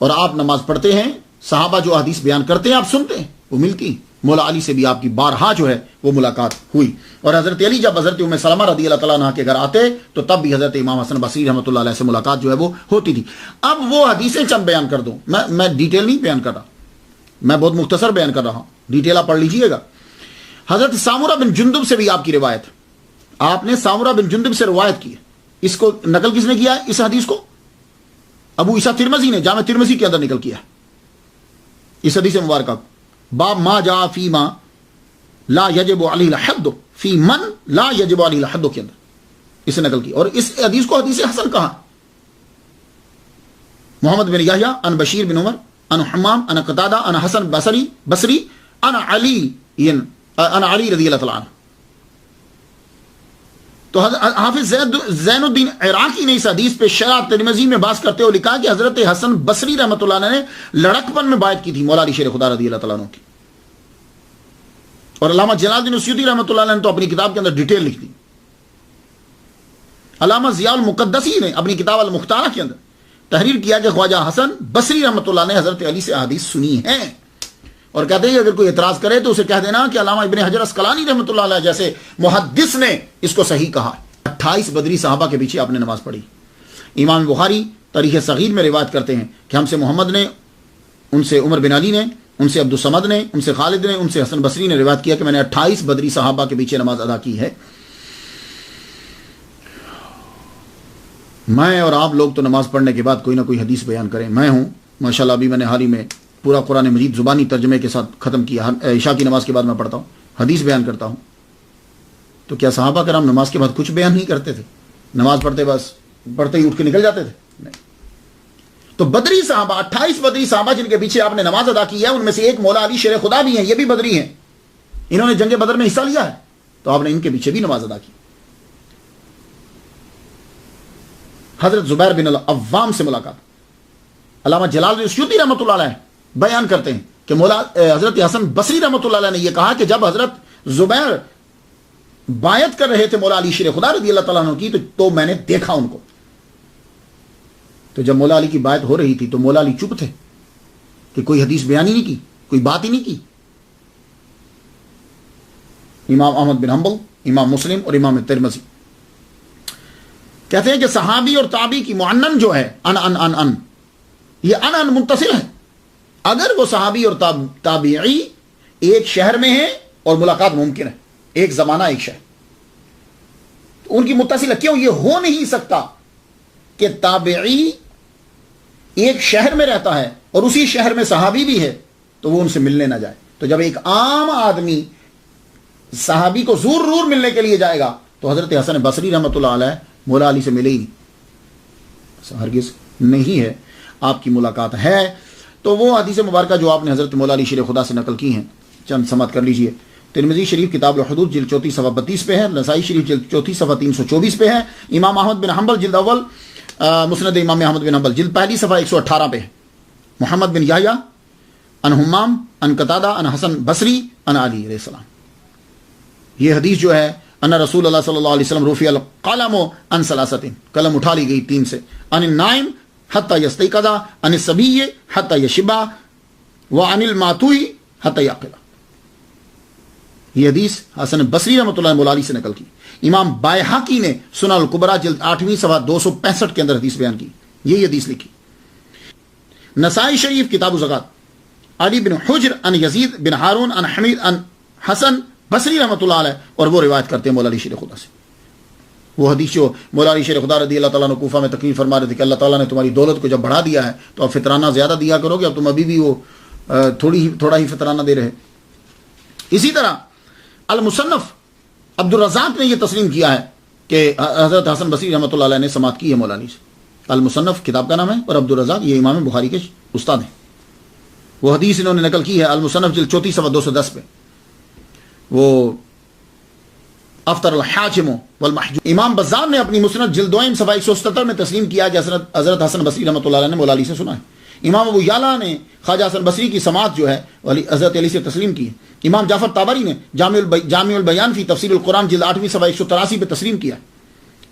Speaker 1: اور آپ نماز پڑھتے ہیں، صحابہ جو حدیث بیان کرتے ہیں آپ سنتے ہیں، وہ ملتی. مولا علی سے بھی آپ کی بارہا جو ہے وہ ملاقات ہوئی. اور حضرت علی جب حضرت ام سلمہ رضی اللہ تعالیٰ عنہ کے گھر آتے تو تب بھی حضرت امام حسن بصری رحمۃ اللہ علیہ سے ملاقات جو ہے وہ ہوتی تھی. اب وہ حدیثیں چند بیان کر دوں، میں ڈیٹیل نہیں بیان کر رہا، میں بہت مختصر بیان کر رہا ہوں، ڈیٹیل آپ پڑھ لیجئے گا. حضرت سامورہ بن جندب سے بھی آپ کی روایت، آپ نے سامورہ بن جندب سے روایت کی ہے. اس کو نقل کس نے کیا ہے؟ اس حدیث کو ابو عیسیٰ ترمذی نے جامع ترمذی کے اندر نقل کیا ہے. اس حدیث مبارکہ باب ما جاء فی ما لا یجب علیہ الحد فی من لا یجب علیہ الحد کے اندر اسے نقل کی، اور اس حدیث کو حدیث حسن کہا. محمد بن یحییٰ ان بشیر بن عمر ان حمام ان قتادہ ان حسن بصری ان علی رضی اللہ تعالیٰ عنہ. تو حافظ زین الدین عراقی نے اس حدیث پہ شرح ترمذی میں باز کرتے ہوئے لکھا کہ حضرت حسن بصری رحمۃ اللہ علیہ نے لڑکپن میں بیعت کی تھی مولا علی شیر خدا رضی اللہ تعالیٰ عنہ کی. اور علامہ جلال الدین السیوطی رحمۃ اللہ علیہ نے تو اپنی کتاب کے اندر ڈیٹیل لکھ دی. علامہ ضیاء المقدسی نے اپنی کتاب المختارہ کے اندر تحریر کیا کہ خواجہ حسن بصری رحمۃ اللہ نے حضرت علی سے احادیث سنی ہیں، اور کہتے ہیں کہ اگر کوئی اعتراض کرے تو اسے کہہ دینا کہ علامہ ابن حجر اسقلانی رحمۃ اللہ علیہ جیسے محدث نے اس کو صحیح کہا. 28 بدری صحابہ کے پیچھے آپ نے نماز پڑھی. امام بخاری تاریخ صغیر میں روایت کرتے ہیں کہ ہم سے محمد نے، ان سے عمر بن علی نے، ان سے عبد الصمد نے، ان سے خالد نے، ان سے حسن بصری نے روایت کیا کہ میں نے 28 بدری صحابہ کے پیچھے نماز ادا کی ہے. میں اور آپ لوگ تو نماز پڑھنے کے بعد کوئی نہ کوئی حدیث بیان کریں. میں ہوں ماشاءاللہ، ابھی میں نے حال ہی میں پورا قرآن مجید زبانی ترجمے کے ساتھ ختم کیا. عشاء کی نماز کے بعد میں پڑھتا ہوں، حدیث بیان کرتا ہوں. تو کیا صحابہ کرام نماز کے بعد کچھ بیان نہیں کرتے تھے؟ نماز پڑھتے بس پڑھتے ہی اٹھ کے نکل جاتے تھے؟ نہیں. تو بدری صحابہ، 28 بدری صحابہ جن کے پیچھے آپ نے نماز ادا کی ہے، ان میں سے ایک مولا علی شیر خدا بھی ہیں، یہ بھی بدری ہیں. انہوں نے جنگ بدر میں حصہ لیا ہے، تو آپ نے ان کے پیچھے بھی نماز ادا کی. حضرت زبیر بن العوام سے ملاقات. علامہ جلال السیوطی رحمۃ اللہ علیہ بیان کرتے ہیں کہ مولا حضرت حسن بصری رحمۃ اللہ علیہ نے یہ کہا کہ جب حضرت زبیر بیعت کر رہے تھے مولا علی شیر خدا رضی اللہ تعالیٰ عنہ کی تو میں نے دیکھا ان کو. تو جب مولا علی کی بیعت ہو رہی تھی تو مولا علی چپ تھے کہ کوئی حدیث بیان ہی نہیں کی، کوئی بات ہی نہیں کی. امام احمد بن حنبل، امام مسلم اور امام ترمذی کہتے ہیں کہ صحابی اور تابعی کی معنن جو ہے ان یہ ان متصل ہے. اگر وہ صحابی اور تابعی ایک شہر میں ہیں اور ملاقات ممکن ہے، ایک زمانہ ایک شہر، تو ان کی متصل ہے. کیوں یہ ہو نہیں سکتا کہ تابعی ایک شہر میں رہتا ہے اور اسی شہر میں صحابی بھی ہے تو وہ ان سے ملنے نہ جائے. تو جب ایک عام آدمی صحابی کو ضرور ملنے کے لیے جائے گا تو حضرت حسن بصری رحمۃ اللہ علیہ مولا علی سے ملے ہی نہیں، ہرگز نہیں ہے. آپ کی ملاقات ہے تو وہ حدیث مبارکہ جو آپ نے حضرت مولا علی شیر خدا سے نقل کی ہیں چند سماعت کر لیجئے. ترمذی شریف کتاب الحدود جلد 34 صفحہ 32 پہ ہے، نسائی شریف جلد 34 صفحہ 324 پہ ہے، امام احمد بن حنبل جلد اول مسند امام احمد بن حنبل جلد پہلی صفحہ 118 پہ ہے. محمد بن یحییٰ ان حمام ان قتادہ ان حسن بصری ان علی علیہ السلام. یہ حدیث جو ہے ان رسول اللہ صلی اللہ علیہ وسلم رفع القلم عن ثلاثۃ، قلم اٹھا لی گئی 3 سے، عن النائم حتی یستیقظ، عن الصبی حتی یشبع، وعن المعتوہ حتی یعقل. یہ حدیث حسن بصری رحمۃ اللہ مولا علی سے نقل کی. امام بائحقی نے سنن الکبریٰ جلد 8ویں صفحہ 265 کے اندر حدیث بیان کی، یہی حدیث لکھی. نسائی شریف کتاب الزکات علی بن حجر ان یزید بن ہارون ان حمید ان حسن بصری رحمۃ اللہ علیہ، اور وہ روایت کرتے ہیں مولا علی شیر خدا سے. وہ حدیث جو مولا علی شیر خدا رضی اللہ تعالیٰ عنہ کوفہ میں تقریر فرما رہے تھے کہ اللہ تعالیٰ نے تمہاری دولت کو جب بڑھا دیا ہے تو اب فطرانہ زیادہ دیا کرو گے، اب تم ابھی بھی وہ تھوڑا ہی فطرانہ دے رہے. اسی طرح المصنف عبد الرزاق نے یہ تسلیم کیا ہے کہ حضرت حسن بصری رحمۃ اللہ علیہ نے سماعت کی ہے مولا علی سے. المصنف کتاب کا نام ہے اور عبد الرزاق یہ امام بخاری کے استاد ہیں. وہ حدیث انہوں نے نقل کی ہے المصنف جلد 34 صفحہ 210 پہ. وہ افطر الحاکم والمحجوم. امام بزار نے اپنی مسند جلد 2 صفحہ 177 میں تسلیم کیا کہ حضرت حسن بصری رحمۃ اللہ علیہ نے مولا علی سے سنا ہے. امام ابو یعلا نے خواجہ حسن بصری کی سماعت جو ہے حضرت علی سے تسلیم کی ہے. امام جعفر طبری نے جامع البیان فی تفسیر القرآن جلد 8ویں صفحہ 183 پہ تسلیم کیا.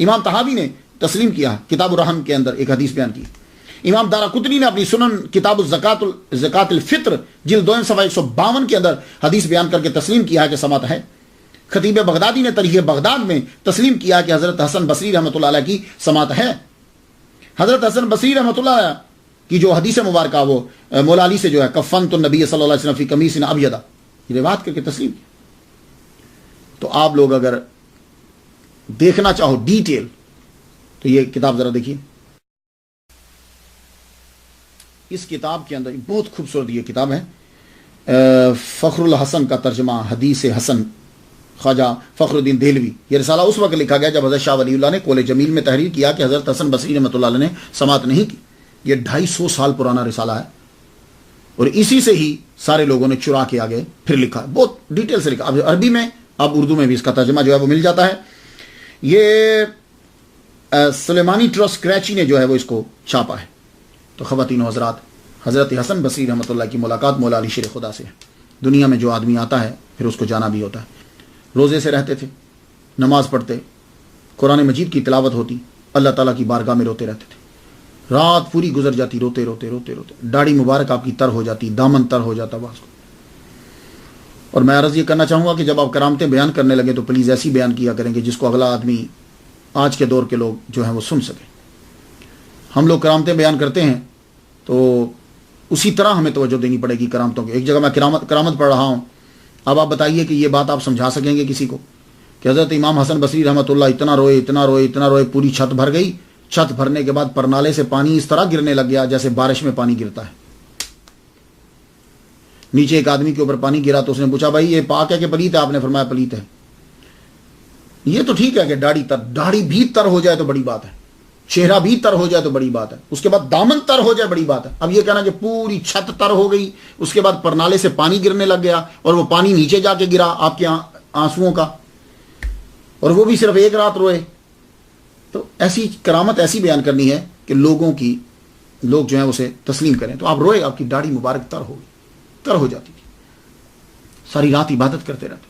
Speaker 1: امام طحاوی نے تسلیم کیا کتاب الرحم کے اندر ایک حدیث بیان کی. امام دارقطنی نے اپنی سنن کتاب زکات الفطر جلد 2 صفحہ 152 کے اندر حدیث بیان کر کے تسلیم کیا ہے کہ سماعت ہے. خطیب بغدادی نے تاریخ بغداد میں تسلیم کیا کہ حضرت حسن بصری رحمۃ اللہ علیہ کی سماعت ہے. حضرت حسن بصری رحمۃ اللہ علیہ کی جو حدیث مبارکہ وہ مولا علی سے جو ہے کفنت النبی صلی اللہ علیہ وسلم فی قمیص ابیض، یہ روایت کر کے تسلیم کیا. تو آپ لوگ اگر دیکھنا چاہو ڈیٹیل تو یہ کتاب ذرا دیکھیے. اس کتاب کے اندر بہت خوبصورت یہ کتاب ہے، فخر الحسن کا ترجمہ حدیث حسن خواجہ فخر الدین دہلوی. یہ رسالہ اس وقت لکھا گیا جب حضرت شاہ ولی اللہ نے کول جمیل میں تحریر کیا کہ حضرت حسن بصری رحمۃ اللہ علیہ نے سماعت نہیں کی. یہ 250 سال پرانا رسالہ ہے اور اسی سے ہی سارے لوگوں نے چرا کے آگے پھر لکھا، بہت ڈیٹیل سے لکھا. اب عربی میں اب اردو میں بھی اس کا ترجمہ جو ہے وہ مل جاتا ہے. یہ سلیمانی ٹرسٹ کراچی نے جو ہے وہ اس کو چھاپا ہے. تو خواتین و حضرات، حضرت حسن بصری رحمۃ اللہ کی ملاقات مولا علی شیر خدا سے ہے. دنیا میں جو آدمی آتا ہے پھر اس کو جانا بھی ہوتا ہے. روزے سے رہتے تھے، نماز پڑھتے، قرآن مجید کی تلاوت ہوتی، اللہ تعالیٰ کی بارگاہ میں روتے رہتے تھے. رات پوری گزر جاتی روتے روتے روتے روتے، داڑھی مبارک آپ کی تر ہو جاتی، دامن تر ہو جاتا بعض کو. اور میں عرض یہ کرنا چاہوں گا کہ جب آپ کرامتیں بیان کرنے لگے تو پلیز ایسی بیان کیا کریں کہ جس کو اگلا آدمی، آج کے دور کے لوگ جو ہیں وہ سن سکیں. ہم لوگ کرامتیں بیان کرتے ہیں تو اسی طرح ہمیں توجہ دینی پڑے گی کرامتوں کے. ایک جگہ میں کرامت پڑھ رہا ہوں، اب آپ بتائیے کہ یہ بات آپ سمجھا سکیں گے کسی کو کہ حضرت امام حسن بصری رحمۃ اللہ اتنا روئے اتنا روئے اتنا روئے، پوری چھت بھر گئی. چھت بھرنے کے بعد پرنالے سے پانی اس طرح گرنے لگ گیا جیسے بارش میں پانی گرتا ہے. نیچے ایک آدمی کے اوپر پانی گرا تو اس نے پوچھا بھائی یہ پاک ہے کہ پلیت ہے؟ آپ نے فرمایا پلیت ہے. یہ تو ٹھیک ہے کہ داڑھی بھی تر ہو جائے تو بڑی بات ہے، چہرہ بھی تر ہو جائے تو بڑی بات ہے، اس کے بعد دامن تر ہو جائے بڑی بات ہے. اب یہ کہنا کہ پوری چھت تر ہو گئی، اس کے بعد پرنالے سے پانی گرنے لگ گیا اور وہ پانی نیچے جا کے گرا آپ کے آنسوؤں کا، اور وہ بھی صرف ایک رات روئے. تو ایسی کرامت ایسی بیان کرنی ہے کہ لوگ جو ہیں اسے تسلیم کریں. تو آپ روئے، آپ کی داڑھی مبارک تر ہو گئی، تر ہو جاتی تھی، ساری رات عبادت کرتے رہتے،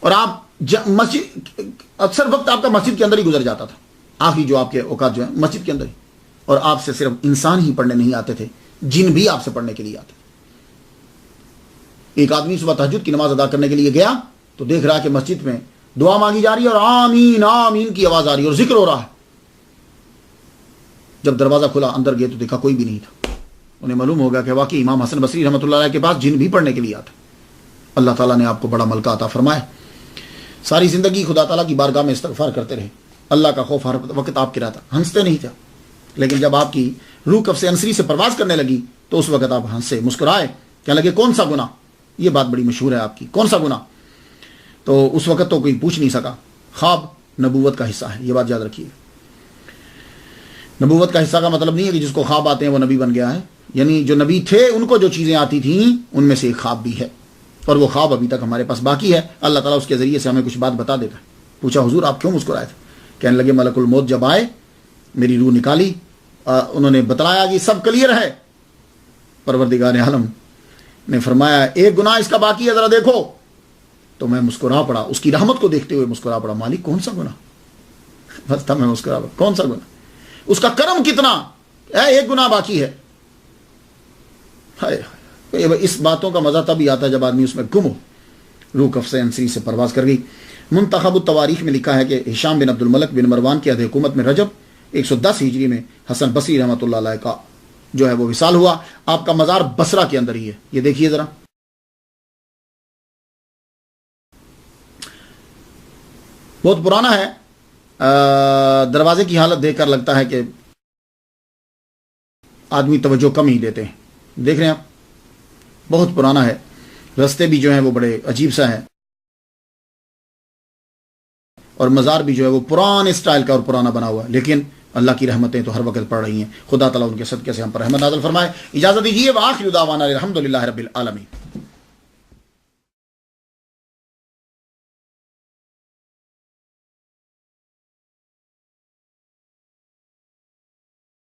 Speaker 1: اور آپ مسجد، اکثر وقت آپ کا مسجد کے اندر ہی گزر جاتا تھا. آخری جو آپ کے اوقات جو ہیں مسجد کے اندر ہی، اور آپ سے صرف انسان ہی پڑھنے نہیں آتے تھے، جن بھی آپ سے پڑھنے کے لیے آتے. ایک آدمی صبح تہجد کی نماز ادا کرنے کے لیے گیا تو دیکھ رہا کہ مسجد میں دعا مانگی جا رہی ہے اور آمین آمین کی آواز آ رہی ہے اور ذکر ہو رہا ہے. جب دروازہ کھلا اندر گئے تو دیکھا کوئی بھی نہیں تھا. انہیں معلوم ہو گیا کہ واقعی امام حسن بصری رحمۃ اللہ علیہ کے پاس جن بھی پڑھنے کے لیے آتے. اللہ تعالیٰ نے آپ کو بڑا ملکہ عطا فرمائے. ساری زندگی خدا تعالیٰ کی بارگاہ میں استغفار کرتے رہے، اللہ کا خوف ہر وقت آپ کے رہتا، ہنستے نہیں تھا. لیکن جب آپ کی روح کف انصری سے پرواز کرنے لگی تو اس وقت آپ ہنسے، مسکرائے، کہنے لگے کون سا گناہ؟ یہ بات بڑی مشہور ہے آپ کی، کون سا گناہ؟ تو اس وقت تو کوئی پوچھ نہیں سکا. خواب نبوت کا حصہ ہے، یہ بات یاد رکھیے. نبوت کا حصہ کا مطلب نہیں ہے کہ جس کو خواب آتے ہیں وہ نبی بن گیا ہے. یعنی جو نبی تھے ان کو جو چیزیں آتی تھیں ان میں سے ایک خواب بھی ہے، اور وہ خواب ابھی تک ہمارے پاس باقی ہے. اللہ تعالیٰ اس کے ذریعے سے ہمیں کچھ بات بتا دیتا ہے. پوچھا حضور آپ کیوں مسکرائے تھے؟ کہنے لگے ملک الموت جب آئے میری روح نکالی، انہوں نے بتلایا کہ سب کلیئر ہے. پروردگار عالم نے فرمایا ایک گناہ اس کا باقی ہے، ذرا دیکھو. تو میں مسکرا پڑا، اس کی رحمت کو دیکھتے ہوئے مسکرا پڑا. مالک کون سا گناہ؟ بس تب میں مسکرا پڑا، کون سا گناہ؟ اس کا کرم کتنا ہے، ایک گناہ باقی ہے. اس باتوں کا مزہ تب ہی آتا ہے جب آدمی اس میں گم ہو. روح کف انصری سے پرواز کر گئی. منتخب التواریخ میں لکھا ہے کہ ہشام بن عبد الملک بن مروان کی عہد حکومت میں رجب 110 ہجری میں حسن بصری رحمۃ اللہ علیہ کا جو ہے وہ وصال ہوا. آپ کا مزار بصرہ کے اندر ہی ہے، یہ دیکھیے ذرا. بہت پرانا ہے، دروازے کی حالت دیکھ کر لگتا ہے کہ آدمی توجہ کم ہی دیتے ہیں. دیکھ رہے ہیں آپ، بہت پرانا ہے. رستے بھی جو ہیں وہ بڑے عجیب سا ہیں، اور مزار بھی جو ہے وہ پرانے اسٹائل کا اور پرانا بنا ہوا ہے. لیکن اللہ کی رحمتیں تو ہر وقت پڑ رہی ہیں. خدا تعالیٰ ان کے صدقے سے ہم پر رحمت نازل فرمائے. اجازت دیجیے، وآخر دعوانا الحمدللہ رب العالمین.